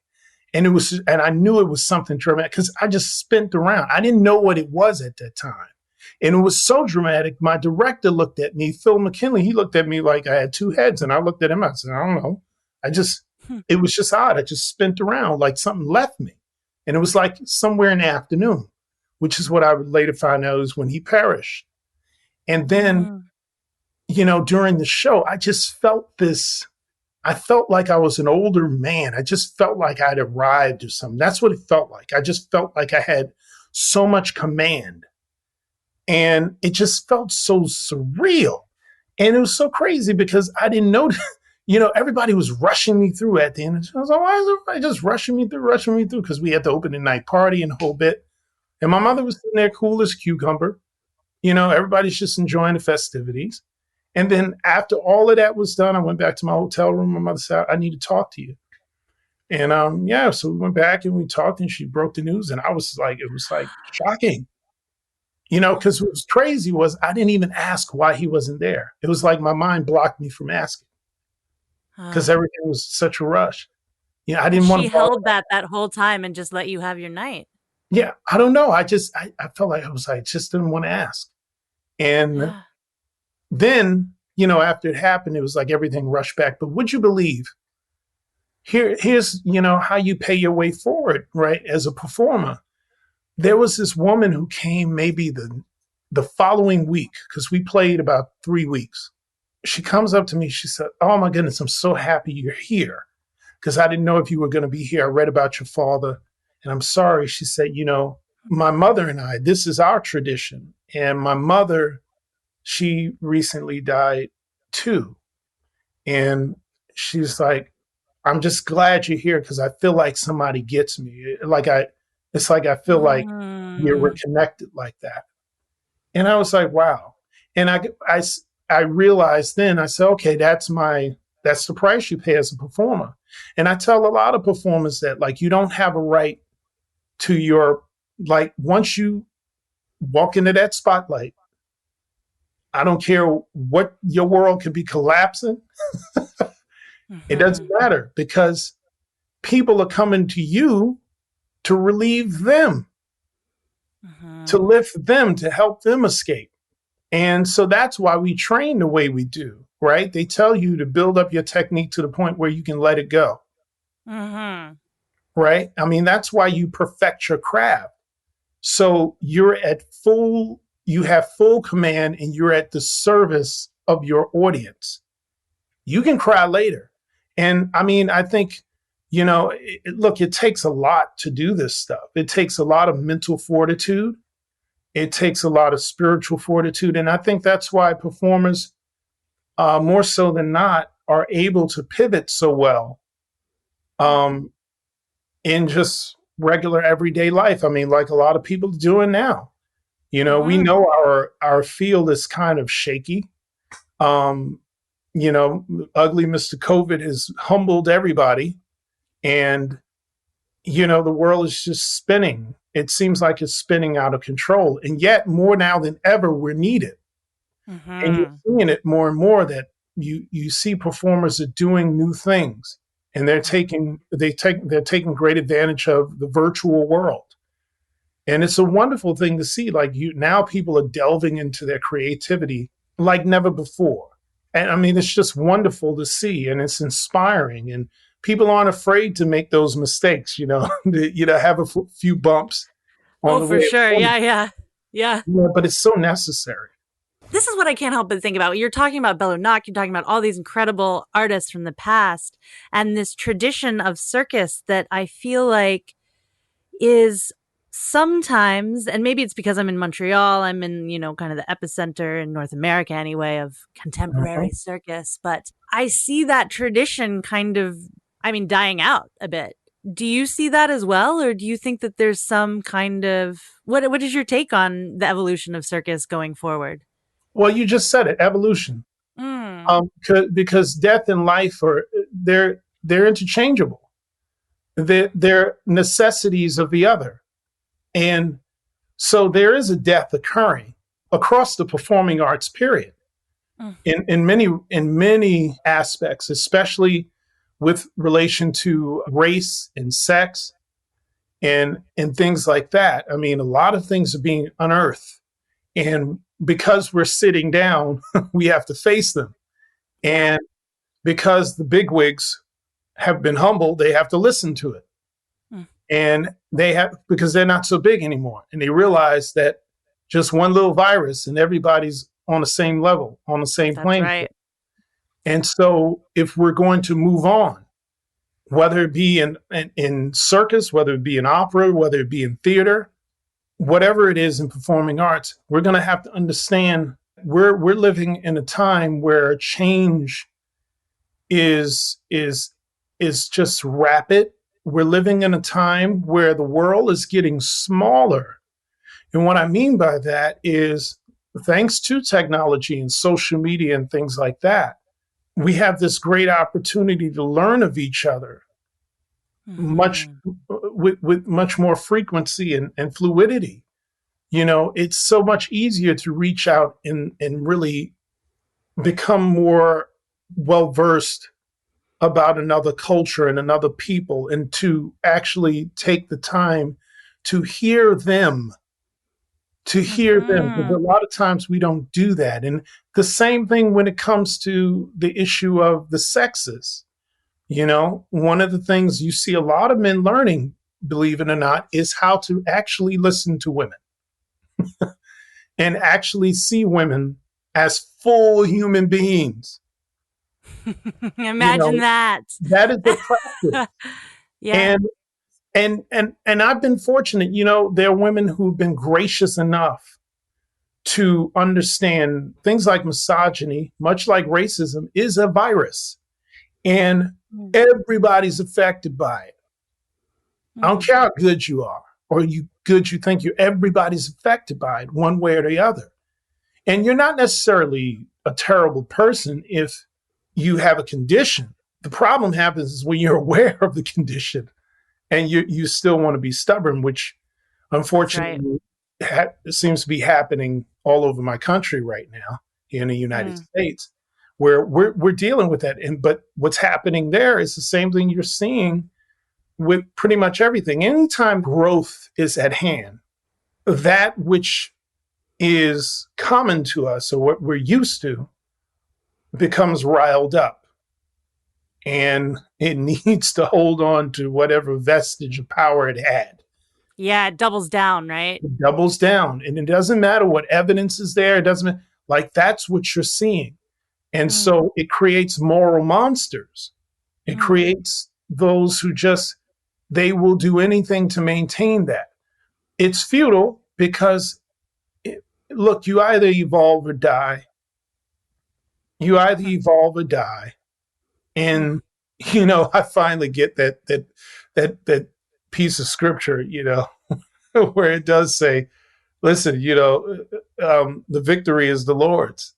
And I knew it was something dramatic because I just spent around. I didn't know what it was at that time. And it was so dramatic. My director looked at me, Phil McKinley, he looked at me like I had two heads. And I looked at him, I said, I don't know. It was just odd. I just spent around like something left me. And it was like somewhere in the afternoon, which is what I would later find out is when he perished. And then, during the show, I just felt this. I felt like I was an older man. I just felt like I'd arrived or something. That's what it felt like. I just felt like I had so much command. And it just felt so surreal. And it was so crazy because I didn't know, everybody was rushing me through at the end. I was like, why is everybody just rushing me through? Because we had the opening night party and the whole bit. And my mother was sitting there cool as a cucumber. Everybody's just enjoying the festivities. And then after all of that was done, I went back to my hotel room. My mother said, I need to talk to you. And so we went back and we talked and she broke the news. And it was like shocking, because what was crazy was I didn't even ask why he wasn't there. It was like my mind blocked me from asking because everything was such a rush. I didn't want to. She held that whole time and just let you have your night. Yeah, I don't know. I felt like I just didn't want to ask. And then, after it happened, it was like everything rushed back. But would you believe, here's, how you pay your way forward, right? As a performer, there was this woman who came maybe the following week, because we played about 3 weeks. She comes up to me. She said, oh, my goodness, I'm so happy you're here because I didn't know if you were going to be here. I read about your father and I'm sorry. She said, my mother and I, this is our tradition. And my mother, she recently died too. And she's like, I'm just glad you're here because I feel like somebody gets me. It's like I feel like we're connected like that. And I was like, wow. And I realized then, I said, okay, that's the price you pay as a performer. And I tell a lot of performers that like you don't have a right to once you walk into that spotlight, I don't care what your world could be collapsing. It doesn't matter because people are coming to you to relieve them, to lift them, to help them escape. And so that's why we train the way we do, right? They tell you to build up your technique to the point where you can let it go. Right? I mean, that's why you perfect your craft. So you have full command and you're at the service of your audience. You can cry later. And I mean, I think, it takes a lot to do this stuff. It takes a lot of mental fortitude. It takes a lot of spiritual fortitude. And I think that's why performers, more so than not, are able to pivot so well in just regular everyday life. I mean, like a lot of people doing now. We know our field is kind of shaky. Ugly Mr. COVID has humbled everybody. And, the world is just spinning. It seems like it's spinning out of control. And yet more now than ever, we're needed. And you're seeing it more and more that you see performers are doing new things and they're taking great advantage of the virtual world. And it's a wonderful thing to see. Like now people are delving into their creativity like never before. And I mean, it's just wonderful to see and it's inspiring. And people aren't afraid to make those mistakes, to have a few bumps. Oh, for sure. Yeah. Yeah. But it's so necessary. This is what I can't help but think about. You're talking about Belo Nock, you're talking about all these incredible artists from the past, and this tradition of circus that I feel like is sometimes, and maybe it's because I'm in Montreal, I'm in, kind of the epicenter in North America anyway of contemporary circus, but I see that tradition kind of, dying out a bit. Do you see that as well? Or do you think that there's some kind of, what is your take on the evolution of circus going forward? Well, you just said it, evolution. Mm. Because death and life they're interchangeable. They're necessities of the other. And so there is a death occurring across the performing arts period. In many aspects, especially with relation to race and sex and things like that. I mean, a lot of things are being unearthed. And because we're sitting down, we have to face them. And because the bigwigs have been humbled, they have to listen to it. And because they're not so big anymore. And they realize that just one little virus and everybody's on the same level, on the same plane. Right. And so if we're going to move on, whether it be in circus, whether it be in opera, whether it be in theater, whatever it is in performing arts, we're going to have to understand we're living in a time where change is just rapid. We're living in a time where the world is getting smaller. And what I mean by that is, thanks to technology and social media and things like that, we have this great opportunity to learn of each other with much more frequency and fluidity. It's so much easier to reach out and really become more well-versed about another culture and another people, and to actually take the time to hear them, because a lot of times we don't do that. And the same thing when it comes to the issue of the sexes. One of the things you see a lot of men learning, believe it or not, is how to actually listen to women and actually see women as full human beings. Imagine that. That is the practice. Yeah. And I've been fortunate, there are women who've been gracious enough to understand things like misogyny, much like racism, is a virus. And everybody's affected by it. I don't care how good you are or you think everybody's affected by it one way or the other. And you're not necessarily a terrible person if you have a condition. The problem happens is when you're aware of the condition and you still want to be stubborn, which unfortunately seems to be happening all over my country right now in the United States, where we're dealing with that. But what's happening there is the same thing you're seeing with pretty much everything. Anytime growth is at hand, that which is common to us or what we're used to becomes riled up, and it needs to hold on to whatever vestige of power it had. Yeah, it doubles down, right? It doubles down, and it doesn't matter what evidence is there. It doesn't that's what you're seeing. And so it creates moral monsters. It creates those who they will do anything to maintain that. It's futile because, look, you either evolve or die. You either evolve or die. And, I finally get that piece of scripture, where it does say, listen, the victory is the Lord's.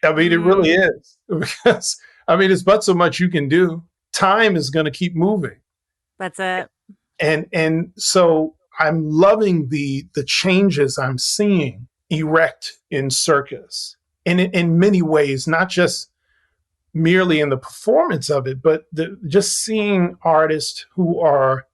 I mean, it really is, because, it's but so much you can do. Time is going to keep moving. That's it. And so I'm loving the changes I'm seeing erect in circus, and in many ways, not just merely in the performance of it, but just seeing artists who are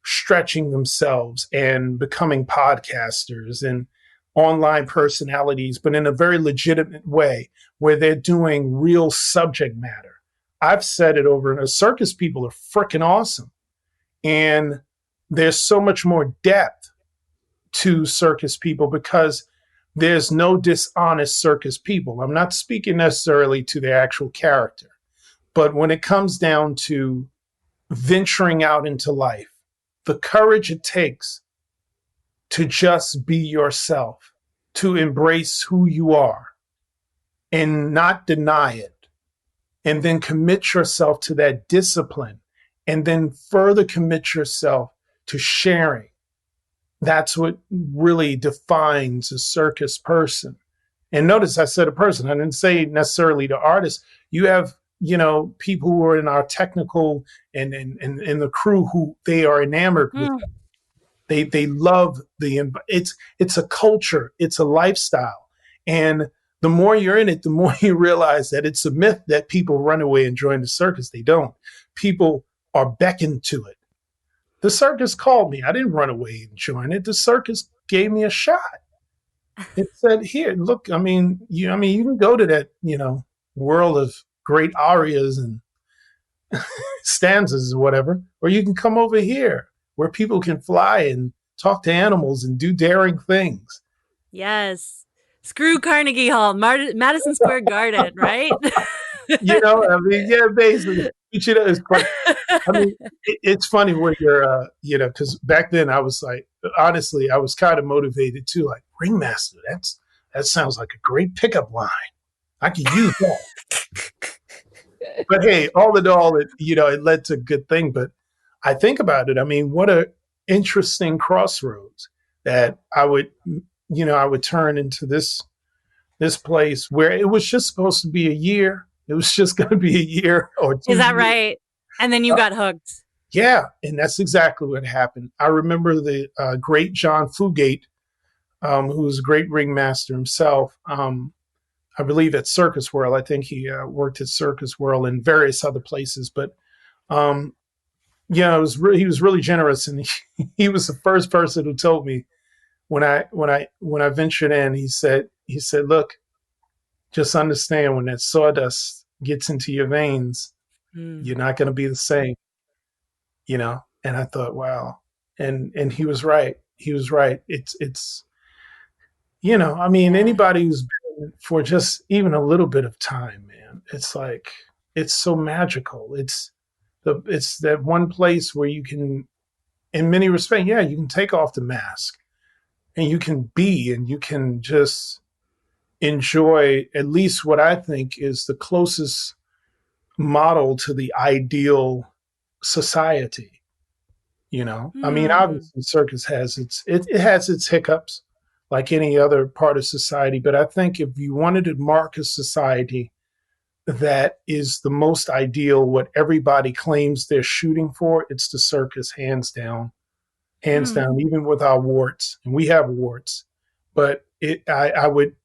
stretching themselves and becoming podcasters and online personalities, but in a very legitimate way, where they're doing real subject matter. I've said it over and over, circus people are freaking awesome. And there's so much more depth to circus people because there's no dishonest circus people. I'm not speaking necessarily to the actual character, but when it comes down to venturing out into life, the courage it takes to just be yourself, to embrace who you are and not deny it, and then commit yourself to that discipline, and then further commit yourself to sharing. That's what really defines a circus person. And notice I said a person, I didn't say necessarily the artist. You have, people who are in our technical and the crew who they are enamored with. They love it's a culture, it's a lifestyle. And the more you're in it, the more you realize that it's a myth that people run away and join the circus. They don't. People are beckoned to it. The circus called me. I didn't run away and join it. The circus gave me a shot. It said, "Here, look. You can go to that, world of great arias and stanzas or whatever, or you can come over here where people can fly and talk to animals and do daring things." Yes. Screw Carnegie Hall, Madison Square Garden, right? Basically. It's funny. It's funny when you're, because back then I was like, honestly, I was kind of motivated too. Like, Ringmaster, that sounds like a great pickup line. I could use that. But hey, all in all, it led to a good thing. But I think about it. What a interesting crossroads that I would turn into this place where it was just supposed to be a year. It was just going to be a year or 2 Is that years. right? And then you got hooked. Yeah, and that's exactly what happened. I remember the great John Fugate, who was a great ringmaster himself. I believe at Circus World. I think he worked at Circus World and various other places. But he was really generous, and he was the first person who told me when I ventured in. He said, "Look, just understand when that sawdust gets into your veins, you're not going to be the same." And I thought, wow, and he was right. He was right. It's anybody who's been for just even a little bit of time, man, it's like it's so magical. It's that one place where you can, in many respects, you can take off the mask and you can be, and you can just enjoy at least what I think is the closest model to the ideal society. Obviously circus has it has its hiccups like any other part of society, but I think if you wanted to mark a society that is the most ideal, what everybody claims they're shooting for, it's the circus, hands down, even with our warts, and we have warts, but I would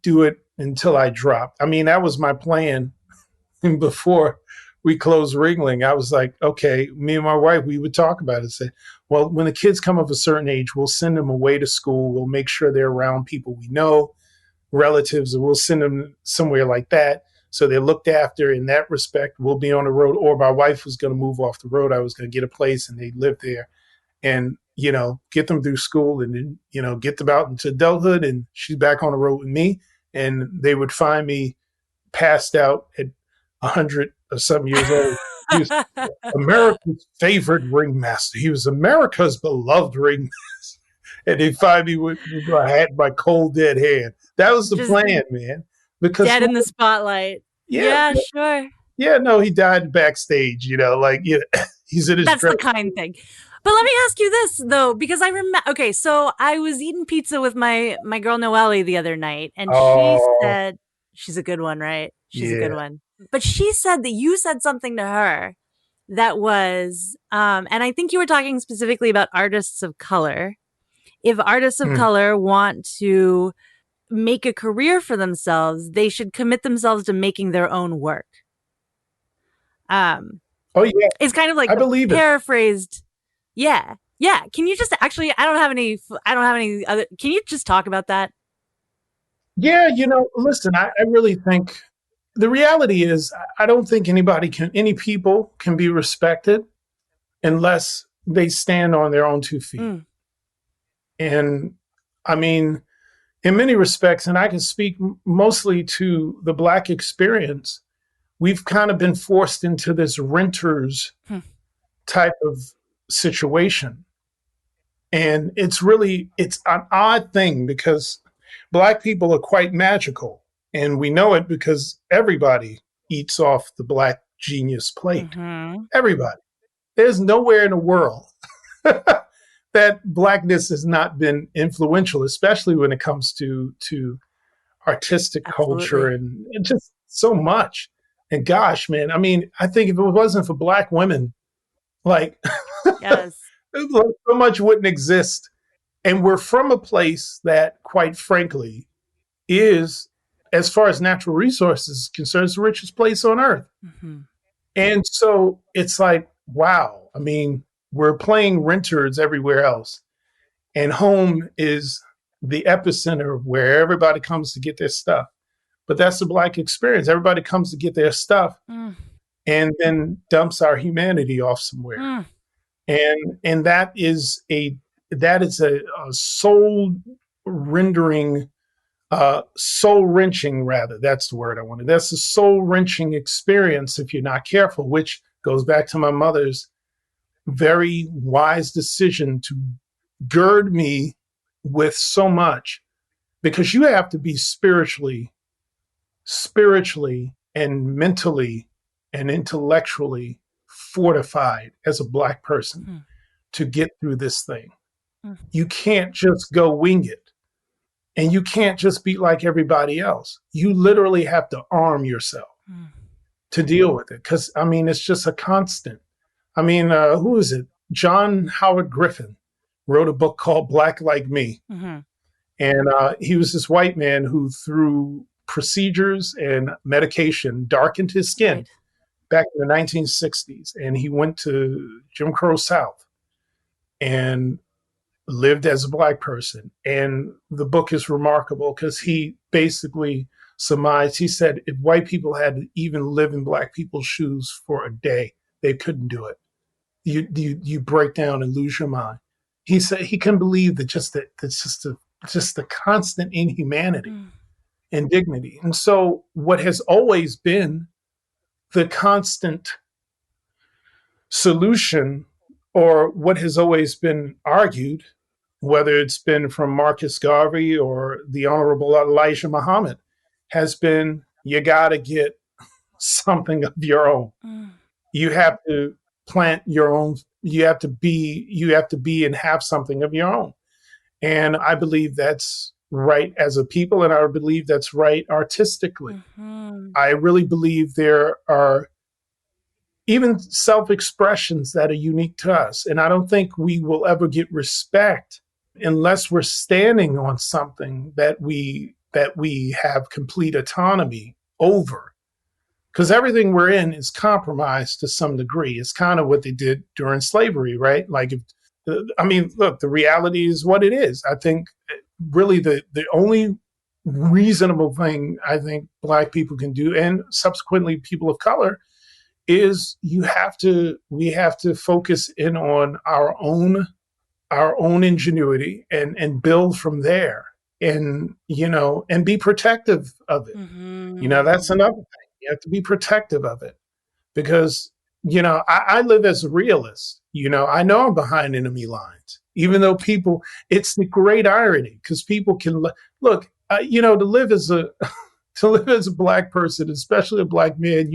do it until I dropped. That was my plan before we closed Ringling. I was like, okay, me and my wife, we would talk about it. Say, well, when the kids come of a certain age, we'll send them away to school. We'll make sure they're around people we know, relatives, and we'll send them somewhere like that. So they're looked after in that respect. We'll be on the road, or my wife was going to move off the road. I was going to get a place and they live there and, get them through school and then, get them out into adulthood, and she's back on the road with me. And they would find me passed out at 100 or some years old. He was America's favorite ringmaster. He was America's beloved ringmaster. And they find me with my cold dead hand. That was the plan, man. Because dead in the spotlight. Yeah, sure. Yeah, no, he died backstage. He's in his. That's the kind thing. But let me ask you this though, because I remember. Okay, so I was eating pizza with my girl Noelle the other night, and she said she's a good one, right? She's a good one. But she said that you said something to her that was, and I think you were talking specifically about artists of color. If artists of color want to make a career for themselves, they should commit themselves to making their own work. It's kind of like I believe paraphrased. Yeah. Yeah. Can you just actually, I don't have any other, can you just talk about that? Yeah. Listen, I really think the reality is I don't think any people can be respected unless they stand on their own 2 feet. And I mean, in many respects, and I can speak mostly to the Black experience, we've kind of been forced into this renters type of situation. And it's an odd thing because Black people are quite magical. And we know it because everybody eats off the Black genius plate. Everybody. There's nowhere in the world that Blackness has not been influential, especially when it comes to artistic culture and just so much. And gosh, man, I mean, I think if it wasn't for Black women, like, yes, so much wouldn't exist. And we're from a place that, quite frankly, is, as far as natural resources is concerned, the richest place on earth. And so it's like, wow. I mean, we're playing renters everywhere else. And home is the epicenter of where everybody comes to get their stuff. But that's the Black experience. Everybody comes to get their stuff and then dumps our humanity off somewhere. And that is a soul rendering, soul wrenching, rather. That's the word I wanted. That's a soul wrenching experience if you're not careful, which goes back to my mother's very wise decision to gird me with so much, because you have to be spiritually and mentally and intellectually fortified as a Black person to get through this thing. You can't just go wing it. And you can't just be like everybody else. You literally have to arm yourself to deal with it. Because, I mean, it's just a constant. I mean, who is it? Howard Griffin wrote a book called Black Like Me. And he was this white man who, through procedures and medication, darkened his skin back in the 1960s. And he went to Jim Crow South and lived as a Black person. And the book is remarkable because he basically surmised, he said, if white people had to even live in Black people's shoes for a day, they couldn't do it. You break down and lose your mind. He said he couldn't believe that just the constant inhumanity and dignity. And so what has always been the constant solution, or what has always been argued, whether it's been from Markus Garvey or the Honorable Elijah Muhammad, has been, you got to get something of your own. You have to plant your own. You have to be and have something of your own. And I believe that's right as a people, and I believe that's right artistically. I really believe there are even self-expressions that are unique to us. And I don't think we will ever get respect unless we're standing on something that we have complete autonomy over. Because everything we're in is compromised to some degree. It's kind of what they did during slavery, right? Like, look, the reality is what it is. I think really the only reasonable thing I think Black people can do, and subsequently people of color, is we have to focus in on our own ingenuity and build from there, and be protective of it. That's another thing. You have to be protective of it, because I live as a realist. I know I'm behind enemy lines, even though it's the great irony, because people can look, to live as a Black person, especially a Black man,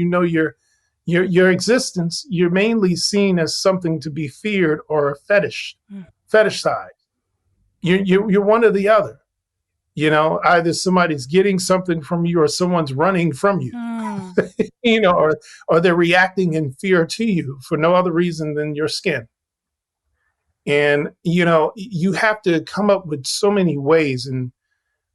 your existence, you're mainly seen as something to be feared or a fetishized. You're one or the other. Either somebody's getting something from you or someone's running from you. Or they're reacting in fear to you for no other reason than your skin. And you have to come up with so many ways. And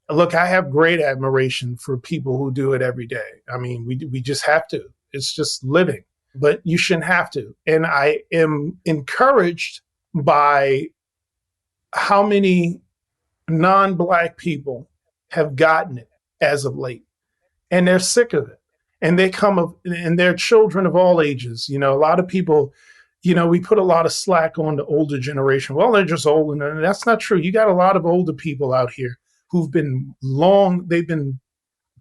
look, I have great admiration for people who do it every day. I mean, we just have to. It's just living, but you shouldn't have to. And I am encouraged by how many non-Black people have gotten it as of late, and they're sick of it. And and they're children of all ages. A lot of people, we put a lot of slack on the older generation. Well, they're just old, and that's not true. You got a lot of older people out here who've been they've been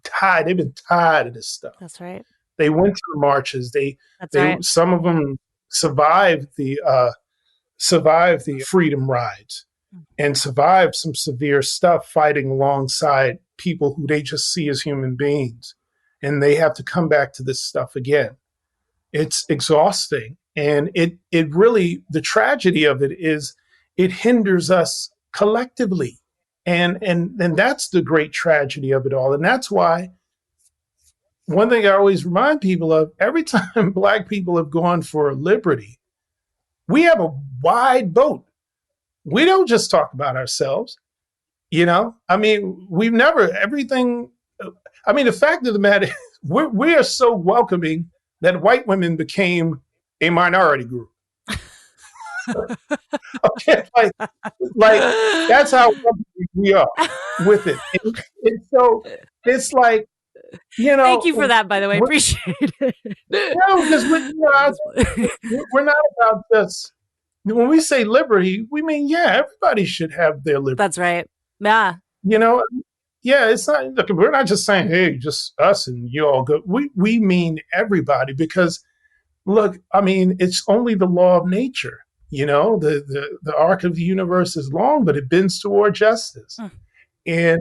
tired of this stuff. That's right. They went to the marches. Right. Some of them survived the freedom rides and survived some severe stuff fighting alongside people who they just see as human beings. And they have to come back to this stuff again. It's exhausting. And it really, the tragedy of it is it hinders us collectively. And that's the great tragedy of it all. And that's why one thing I always remind people of, every time Black people have gone for liberty, we have a wide boat. We don't just talk about ourselves. I mean, we've never, everything. I mean, the fact of the matter is we are so welcoming that white women became a minority group. Okay, like that's how we are with it. And so it's like, Thank you for that, by the way. Appreciate it. Because we're not about just, when we say liberty, we mean, everybody should have their liberty. That's right. Yeah. It's not, look, we're not just saying, hey, just us and you all go. We mean everybody, because look, I mean, it's only the law of nature. The arc of the universe is long, but it bends toward justice. And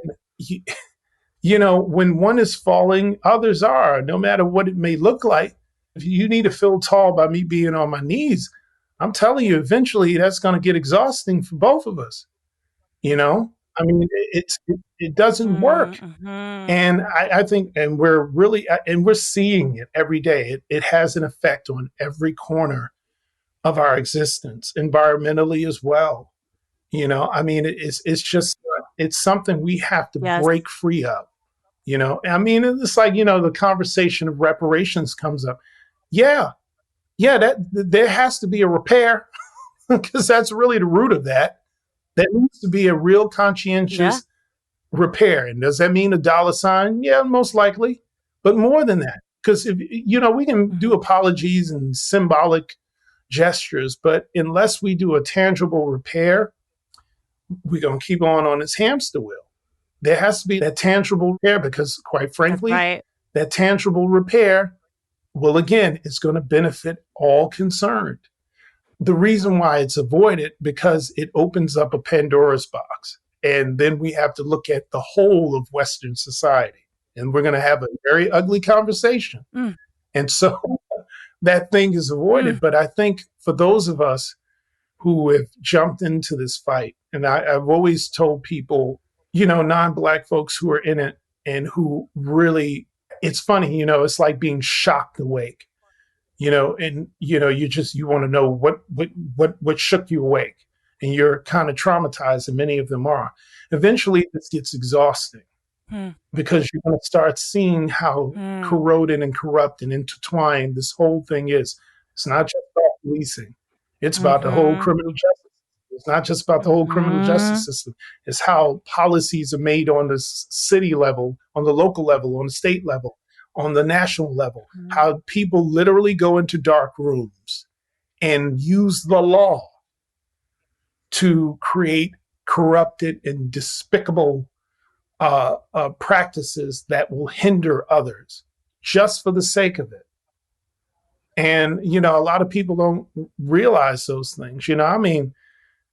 when one is falling, others are, no matter what it may look like. If you need to feel tall by me being on my knees, I'm telling you, eventually that's going to get exhausting for both of us. I mean, it doesn't work. Mm-hmm. And I think, and we're seeing it every day. It has an effect on every corner of our existence, environmentally as well. I mean, it's something we have to break free of. I mean, it's like, the conversation of reparations comes up. That there has to be a repair, because that's really the root of that. There needs to be a real conscientious repair. And does that mean $? Yeah, most likely, but more than that, because if we can do apologies and symbolic gestures, but unless we do a tangible repair, we're going to keep on this hamster wheel. There has to be that tangible repair, because quite frankly, that tangible repair, well, again, it's going to benefit all concerned. The reason why it's avoided, because it opens up a Pandora's box. And then we have to look at the whole of Western society. And we're going to have a very ugly conversation. And so that thing is avoided. But I think for those of us who have jumped into this fight, and I've always told people, non-Black folks who are in it and who really, it's funny, it's like being shocked awake. You want to know what shook you awake, and you're kind of traumatized, and many of them are. Eventually, this gets exhausting because you're going to start seeing how corroded and corrupt and intertwined this whole thing is. It's not just about policing; it's about the whole criminal justice. It's not just about the whole criminal justice system. It's how policies are made on the city level, on the local level, on the state level, on the national level, how people literally go into dark rooms and use the law to create corrupted and despicable practices that will hinder others just for the sake of it. And, a lot of people don't realize those things. I mean,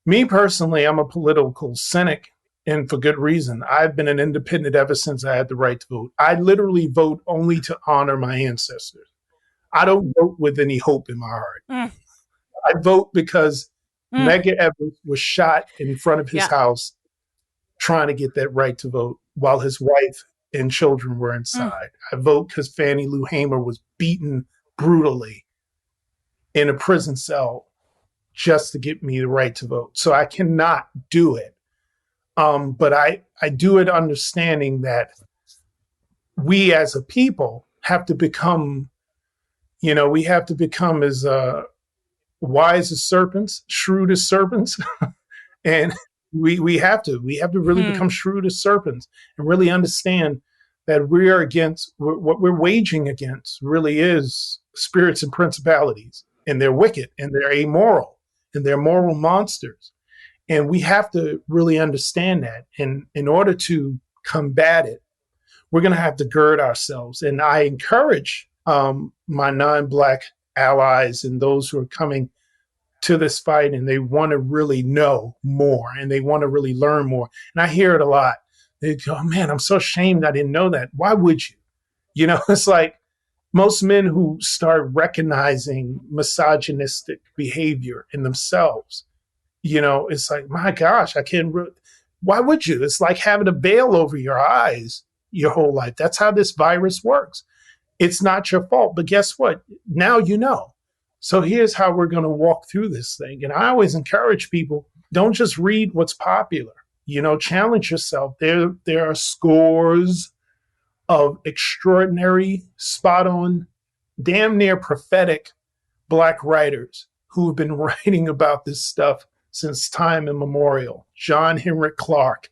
me personally, I'm a political cynic. And for good reason. I've been an independent ever since I had the right to vote. I literally vote only to honor my ancestors. I don't vote with any hope in my heart. I vote because Medgar Evers was shot in front of his house trying to get that right to vote while his wife and children were inside. I vote because Fannie Lou Hamer was beaten brutally in a prison cell just to get me the right to vote. So I cannot do it. But I do it understanding that we as a people have to become, as wise as serpents, shrewd as serpents. And we have to really become shrewd as serpents and really understand that what we're waging against really is spirits and principalities. and they're wicked and they're amoral and they're moral monsters. And we have to really understand that. And in order to combat it, we're going to have to gird ourselves. And I encourage my non-Black allies and those who are coming to this fight and they want to really know more and they want to really learn more. And I hear it a lot. They go, oh, man, I'm so ashamed I didn't know that. Why would you? You know, it's like most men who start recognizing misogynistic behavior in themselves, you know, it's like, my gosh, I can't. Why would you? It's like having a veil over your eyes your whole life. That's how this virus works. It's not your fault. But guess what? Now you know. So here's how we're going to walk through this thing. And I always encourage people, don't just read what's popular. You know, challenge yourself. There are scores of extraordinary, spot on, damn near prophetic Black writers who have been writing about this stuff since time immemorial. John Henrik Clarke,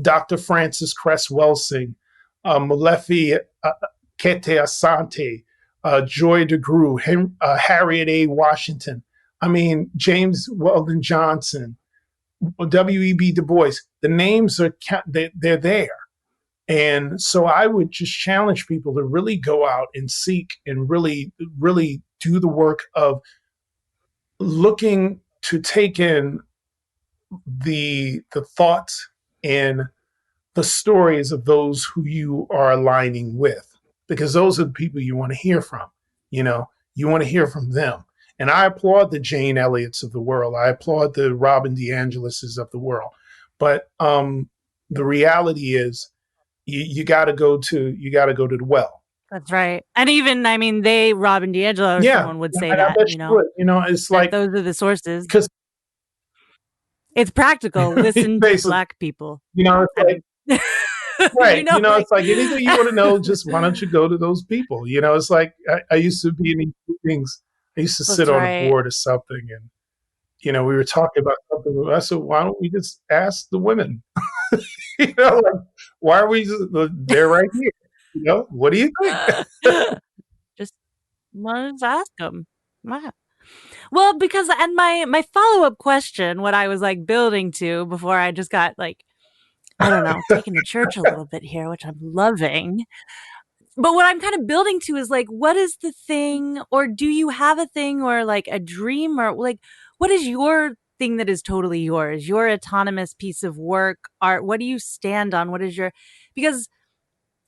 Dr. Francis Cress Welsing, Molefi Kete Asante, Joy DeGruy, Harriet A. Washington. I mean, James Weldon Johnson, W.E.B. Du Bois. The names are they're there. And so I would just challenge people to really go out and seek and really, really do the work of looking to take in the thoughts and the stories of those who you are aligning with, because those are the people you want to hear from. You know, you want to hear from them. And I applaud the Jane Elliots of the world. I applaud the Robin DeAngelises of the world. But the reality is, you got to go to the well. That's right. And even, I mean, Robin DiAngelo or someone would say that, you know. You know, it's like those are the sources. Because it's practical. Listen to Black people. You know, it's like, right. You know, it's like anything you want to know, just why don't you go to those people? You know, it's like I used to be in these things. I used to sit on a board or something, and you know, we were talking about something. I said, why don't we just ask the women? You know, like, why are we? They're right here. You know, what do you think? Just wanted to ask them. Wow. Well, because and my follow-up question, what I was like building to before I just got like, I don't know, taking to church a little bit here, which I'm loving. But what I'm kind of building to is like, what is the thing, or do you have a thing, or like a dream, or like, what is your thing that is totally yours, your autonomous piece of work, art? What do you stand on? What is your, because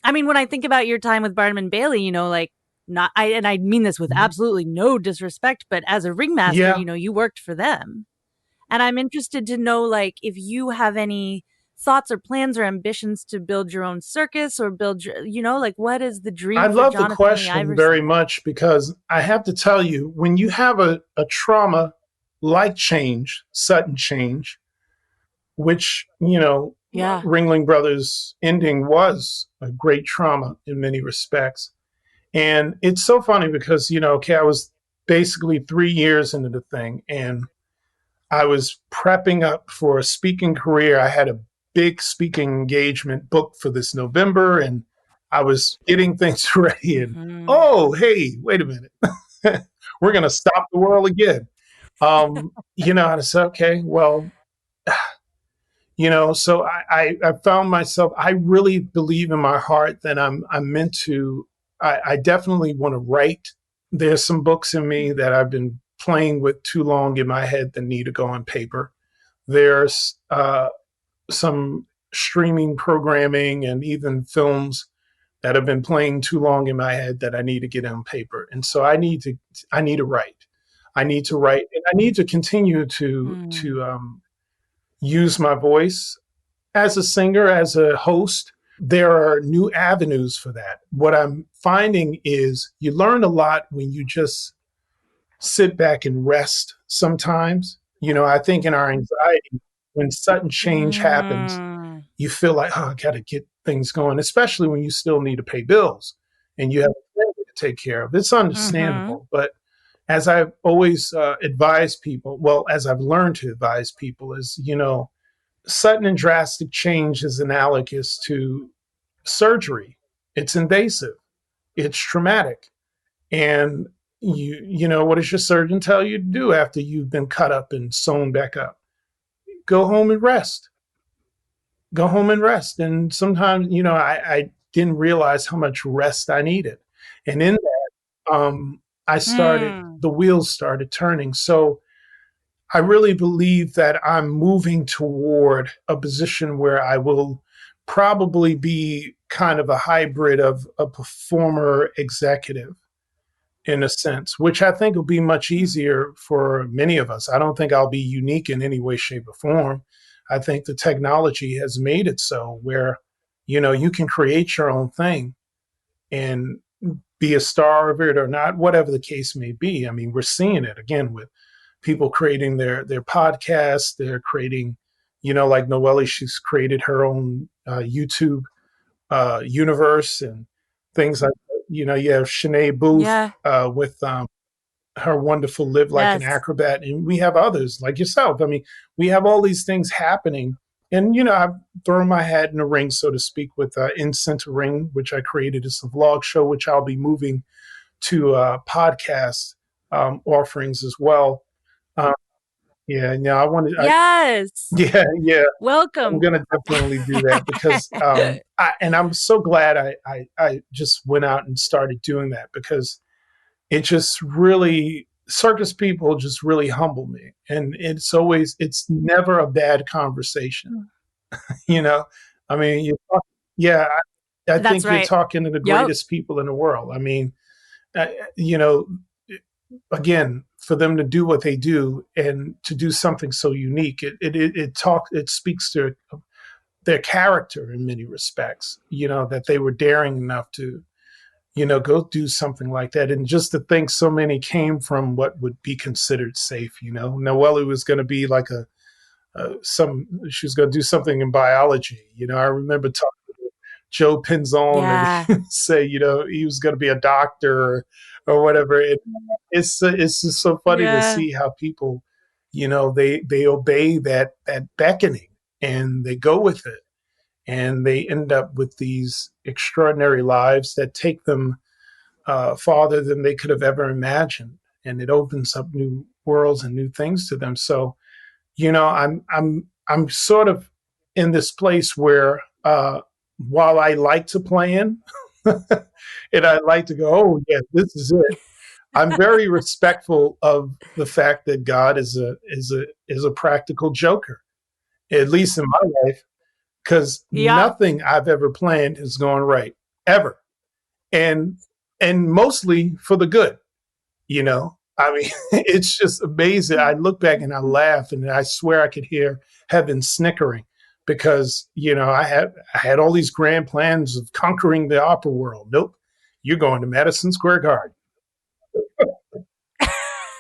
I mean, when I think about your time with Barnum and Bailey, you know, like and I mean this with absolutely no disrespect, but as a ringmaster, you know, you worked for them. And I'm interested to know, like, if you have any thoughts or plans or ambitions to build your own circus or build your, you know, like, what is the dream? I love the question very much, because I have to tell you, when you have a trauma like change, sudden change, which, you know, Ringling Brothers ending was a great trauma in many respects. And it's so funny because, you know, okay, I was basically 3 years into the thing, and I was prepping up for a speaking career. I had a big speaking engagement booked for this November, and I was getting things ready. And oh, hey, wait a minute, we're going to stop the world again. You know, and I said, okay, well, you know, so I found myself, I really believe in my heart that I'm meant to, I definitely want to write. There's some books in me that I've been playing with too long in my head that need to go on paper. There's some streaming programming and even films that have been playing too long in my head that I need to get on paper. And so I need to write. I need to write, and I need to continue to use my voice as a singer, as a host. There are new avenues for that. What I'm finding is you learn a lot when you just sit back and rest sometimes. You know, I think in our anxiety, when sudden change happens, you feel like, oh, I got to get things going, especially when you still need to pay bills and you have a family to take care of. It's understandable. But as I've always advised people, well, as I've learned to advise people, is, you know, sudden and drastic change is analogous to surgery. It's invasive. It's traumatic. And, you know, what does your surgeon tell you to do after you've been cut up and sewn back up? Go home and rest. Go home and rest. And sometimes, you know, I didn't realize how much rest I needed. And in that, I started, Mm. the wheels started turning. So I really believe that I'm moving toward a position where I will probably be kind of a hybrid of a performer executive in a sense, which I think will be much easier for many of us. I don't think I'll be unique in any way, shape, or form. I think the technology has made it so where, you know, you can create your own thing and be a star of it or not, whatever the case may be. I mean, we're seeing it again with people creating their podcasts. They're creating, you know, like Noelle, she's created her own YouTube universe and things like that. You know, you have Shanae Booth Yeah. with her wonderful Live Like an Yes. Acrobat, and we have others like yourself. I mean, we have all these things happening. And, you know, I've thrown my hat in the ring, so to speak, with In Center Ring, which I created as a vlog show, which I'll be moving to podcast offerings as well. Uh, yeah, no, I wanted, Yes. yeah, I'm Welcome. gonna definitely do that because, and I'm so glad I just went out and started doing that because it just really circus people just really humble me, and it's never a bad conversation, you know. I mean, yeah, I That's think you're right. talking to the Yep. greatest people in the world. I mean, you know, again, for them to do what they do and to do something so unique, it speaks to their character in many respects. You know, that they were daring enough to, you know, go do something like that, and just to think so many came from what would be considered safe. You know, Noelle was going to be like she was going to do something in biology. You know, I remember talking to Joe Pinzon, and Yeah. he would say, you know, he was going to be a doctor or whatever. It's just so funny to Yeah. see how people, you know, they obey that beckoning and they go with it, and they end up with these extraordinary lives that take them farther than they could have ever imagined, and it opens up new worlds and new things to them. So, you know, I'm sort of in this place where while I like to plan and I like to go, oh yeah, this is it. I'm very respectful of the fact that God is a practical joker, at least in my life, because Yeah. nothing I've ever planned has gone right ever, and and mostly for the good. You know, I mean, it's just amazing. I look back and I laugh, and I swear I could hear heaven snickering because, you know, I had all these grand plans of conquering the opera world. Nope, you're going to Madison Square Garden.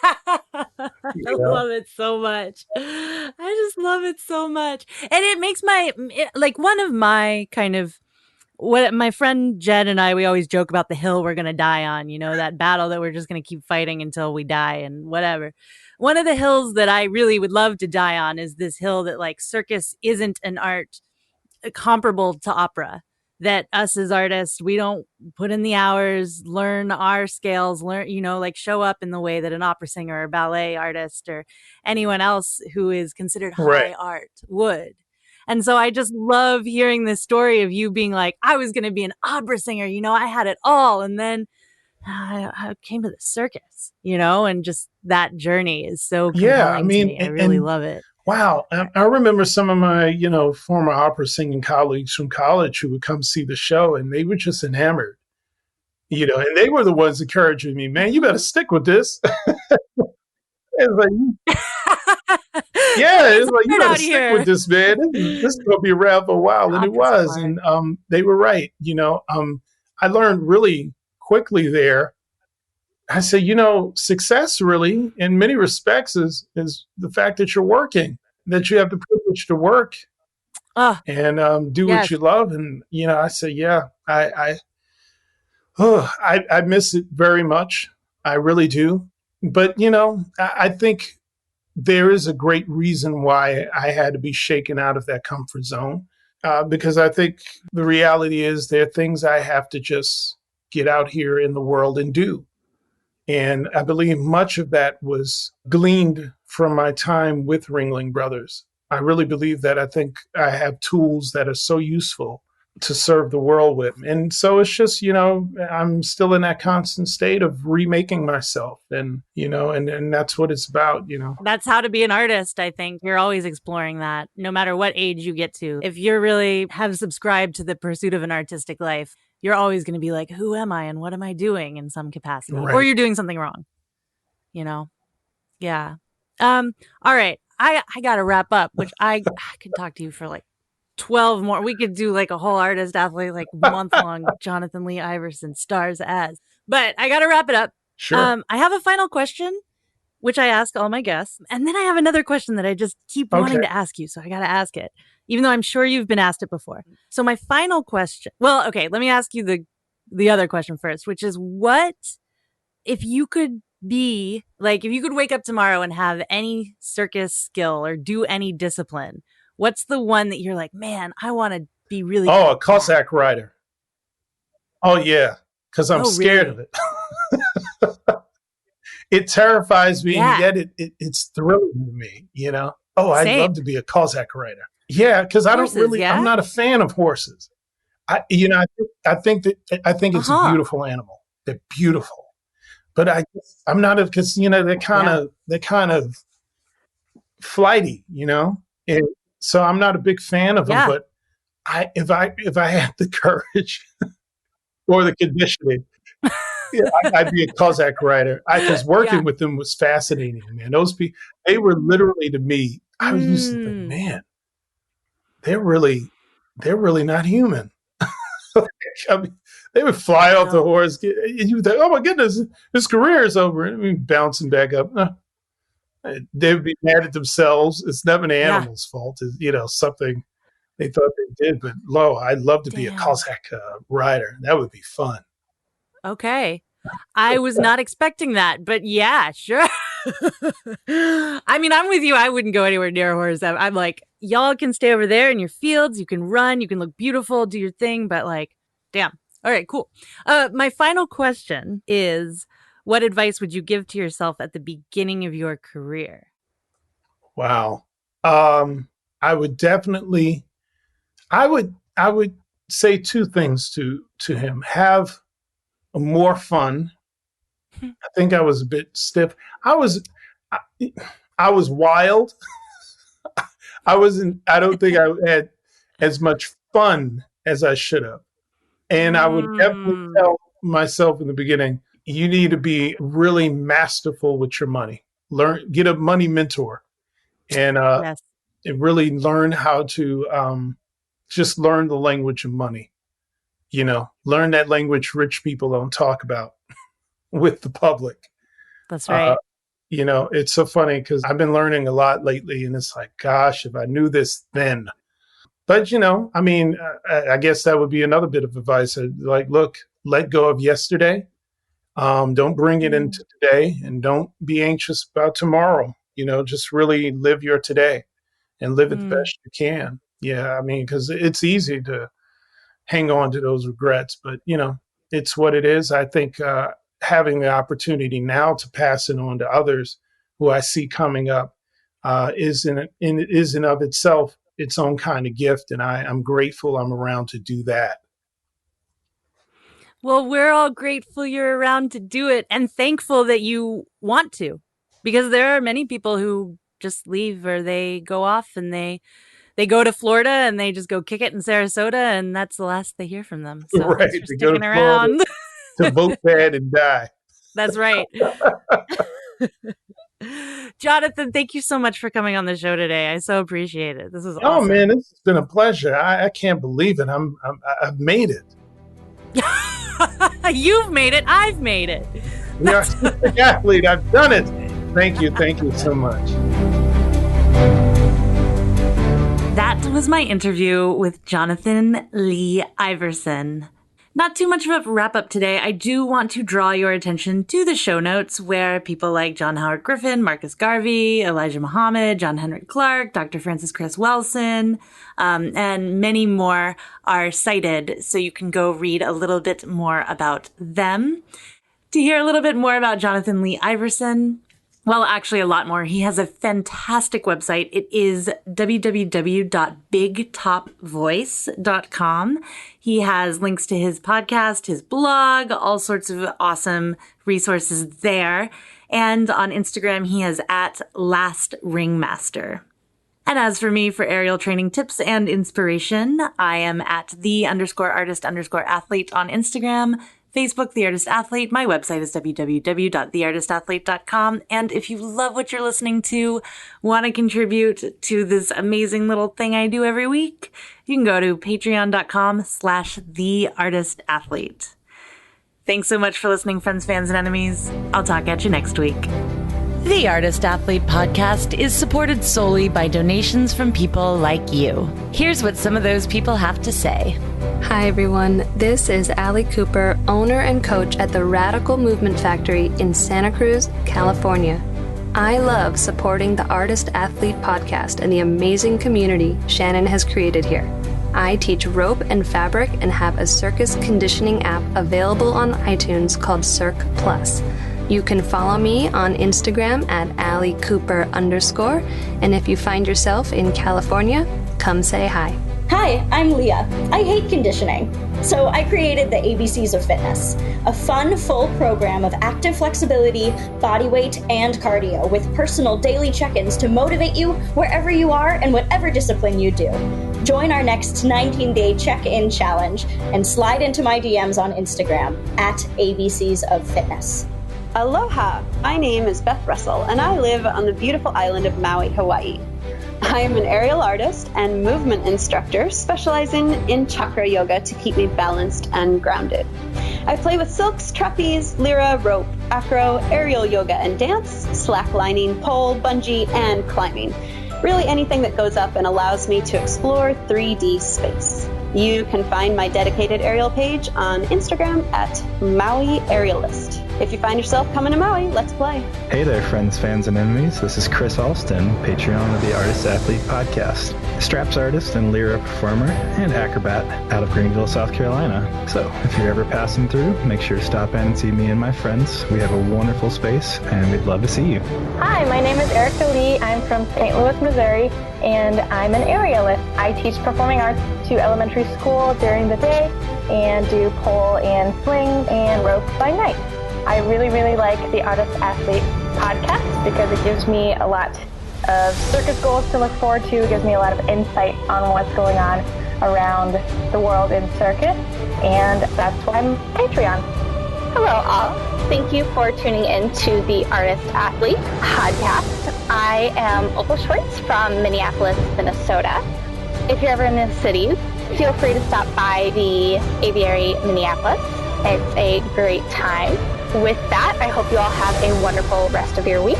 I You know, love it so much. I just love it so much. And it makes like one of my kind of what my friend Jed and I, we always joke about the hill we're going to die on, you know, that battle that we're just going to keep fighting until we die and whatever. One of the hills that I really would love to die on is this hill that like circus isn't an art comparable to opera. That us as artists, we don't put in the hours, learn our scales, learn, you know, like show up in the way that an opera singer or ballet artist or anyone else who is considered right? high art would. And so I just love hearing this story of you being like, I was going to be an opera singer, you know, I had it all. And then I came to the circus, you know, and just that journey is so Yeah, I compelling to mean, me. I really love it. wow, I remember some of my, you know, former opera singing colleagues from college who would come see the show, and they were just enamored. You know, and they were the ones encouraging me, man, you better stick with this. It's like, Don't yeah, get it's like you tired better out stick with here. this, man. This is gonna be around for a while, and it Opera's was, hard. and they were right. You know, I learned really quickly there. I said, you know, success really, in many respects, is the fact that you're working, that you have the privilege to work Oh, and do what yes. you love. And you know, I said, yeah, I miss it very much. I really do. But you know, I think there is a great reason why I had to be shaken out of that comfort zone. Because I think the reality is there are things I have to just get out here in the world and do. And I believe much of that was gleaned from my time with Ringling Brothers. I really believe that. I think I have tools that are so useful to serve the world with. And so it's just, I'm still in that constant state of remaking myself. And, and that's what it's about. That's how to be an artist, I think. You're always exploring that, no matter what age you get to. If you're really have subscribed to the pursuit of an artistic life, you're always going to be like, who am I and what am I doing in some capacity? Right. Or you're doing something wrong, Yeah. All right. I got to wrap up, which I could talk to you for like 12 more. We could do like a whole artist athlete, like month-long Jonathan Lee Iverson stars as. But I got to wrap it up. Sure. I have a final question, which I ask all my guests. And then I have another question that I just keep wanting to ask you. So I got to ask it, even though I'm sure you've been asked it before. So my final question. Well, okay, let me ask you the other question first, which is what if you could be like, if you could wake up tomorrow and have any circus skill or do any discipline, what's the one that you're like, man, I want to be really good a Cossack rider. Oh, yeah, because I'm scared of it. It terrifies me, and yet it's thrilling to me, I'd love to be a Cossack rider. Yeah, because I don't really, I'm not a fan of horses. I think it's a beautiful animal. They're beautiful. But I'm not because they're kind of flighty, and so I'm not a big fan of them. But if I had the courage or the conditioning, I'd be a Cossack rider. Because working with them was fascinating, man. Those people, they were literally to me. I was used to think, man, they're really not human. I mean, they would fly off the horse, and you would think, "Oh my goodness, his career is over." I mean, bouncing back up. They would be mad at themselves. It's never an animal's fault. It's, something they thought they did. But I'd love to be a Cossack rider. That would be fun. Okay, I was not expecting that, but yeah, sure. I mean, I'm with you. I wouldn't go anywhere near a horse. I'm like, y'all can stay over there in your fields. You can run. You can look beautiful. Do your thing. But like, damn. All right, cool. My final question is, what advice would you give to yourself at the beginning of your career? Wow. I would definitely, I would say two things to him. Have more fun. I think I was a bit stiff. I was wild. I don't think I had as much fun as I should have. And I would definitely tell myself in the beginning, you need to be really masterful with your money. Get a money mentor and really learn how to just learn the language of money. Learn that language rich people don't talk about with the public. That's right. It's so funny because I've been learning a lot lately, and it's like, gosh, if I knew this then. But, I mean, I guess that would be another bit of advice. Like, look, let go of yesterday. Don't bring it into today, and don't be anxious about tomorrow. Just really live your today and live it the best you can. Yeah, I mean, because it's easy to hang on to those regrets, but, it's what it is. I think having the opportunity now to pass it on to others who I see coming up is in and of itself its own kind of gift, and I'm grateful I'm around to do that. Well, we're all grateful you're around to do it, and thankful that you want to, because there are many people who just leave, or they go off and they go to Florida and they just go kick it in Sarasota, and that's the last they hear from them. So right, they go to Florida to vote bad and die. That's right. Jonathan, thank you so much for coming on the show today. I so appreciate it. This is awesome. Oh man, it's been a pleasure. I can't believe it. I've made it. You've made it. I've made it. You're an athlete. I've done it. Thank you. Thank you so much. That was my interview with Jonathan Lee Iverson. Not too much of a wrap up today. I do want to draw your attention to the show notes where people like John Howard Griffin, Markus Garvey, Elijah Mohammad, John Henrik Clarke, Dr. Francis Cress Welsing, and many more are cited. So you can go read a little bit more about them. To hear a little bit more about Jonathan Lee Iverson, well, actually a lot more, he has a fantastic website. It is www.bigtopvoice.com. He has links to his podcast, his blog, all sorts of awesome resources there. And on Instagram, he is at Last Ringmaster. And as for me, for aerial training tips and inspiration, I am at the_artist_athlete on Instagram, Facebook, The Artist Athlete. My website is www.theartistathlete.com. And if you love what you're listening to, want to contribute to this amazing little thing I do every week, you can go to patreon.com/theartistathlete. Thanks so much for listening, friends, fans, and enemies. I'll talk at you next week. The Artist Athlete podcast is supported solely by donations from people like you. Here's what some of those people have to say. Hi everyone, this is Allie Cooper, owner and coach at the Radical Movement Factory in Santa Cruz, California. I love supporting the Artist Athlete podcast and the amazing community Shannon has created here. I teach rope and fabric and have a circus conditioning app available on iTunes called CIRCUS+. You can follow me on Instagram at AllieCooper_, and if you find yourself in California, come say hi. Hi, I'm Leah. I hate conditioning. So I created the ABCs of Fitness, a fun, full program of active flexibility, body weight, and cardio with personal daily check-ins to motivate you wherever you are and whatever discipline you do. Join our next 19-day check-in challenge and slide into my DMs on Instagram at ABCs of Fitness. Aloha! My name is Beth Russell, and I live on the beautiful island of Maui, Hawaii. I am an aerial artist and movement instructor specializing in chakra yoga to keep me balanced and grounded. I play with silks, trapeze, lyra, rope, acro, aerial yoga and dance, slacklining, pole, bungee, and climbing. Really anything that goes up and allows me to explore 3D space. You can find my dedicated aerial page on Instagram at Maui Aerialist. If you find yourself coming to Maui, let's play. Hey there, friends, fans, and enemies. This is Cress Welsing, Patreon of the Artist Athlete podcast. Straps artist and lyra performer and acrobat out of Greenville, South Carolina. So if you're ever passing through, make sure to stop in and see me and my friends. We have a wonderful space, and we'd love to see you. Hi, my name is Erica Lee. I'm from St. Louis, Missouri, and I'm an aerialist. I teach performing arts to elementary school during the day and do pole and swing and rope by night. I really, really like the Artist Athlete podcast because it gives me a lot of circus goals to look forward to. It gives me a lot of insight on what's going on around the world in circus, and that's why I'm Patreon. Hello all. Thank you for tuning in to the Artist Athlete podcast. I am Opal Schwartz from Minneapolis, Minnesota. If you're ever in the cities, feel free to stop by the Aviary Minneapolis. It's a great time. With that, I hope you all have a wonderful rest of your week,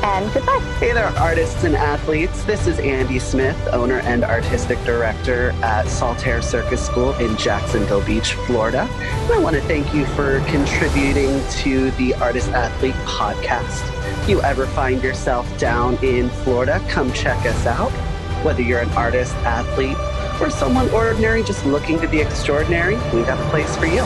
and goodbye. Hey there, artists and athletes. This is Andy Smith, owner and artistic director at Saltaire Circus School in Jacksonville Beach, Florida. And I want to thank you for contributing to the Artist Athlete podcast. If you ever find yourself down in Florida, come check us out. Whether you're an artist, athlete, or someone ordinary just looking to be extraordinary, we've got a place for you.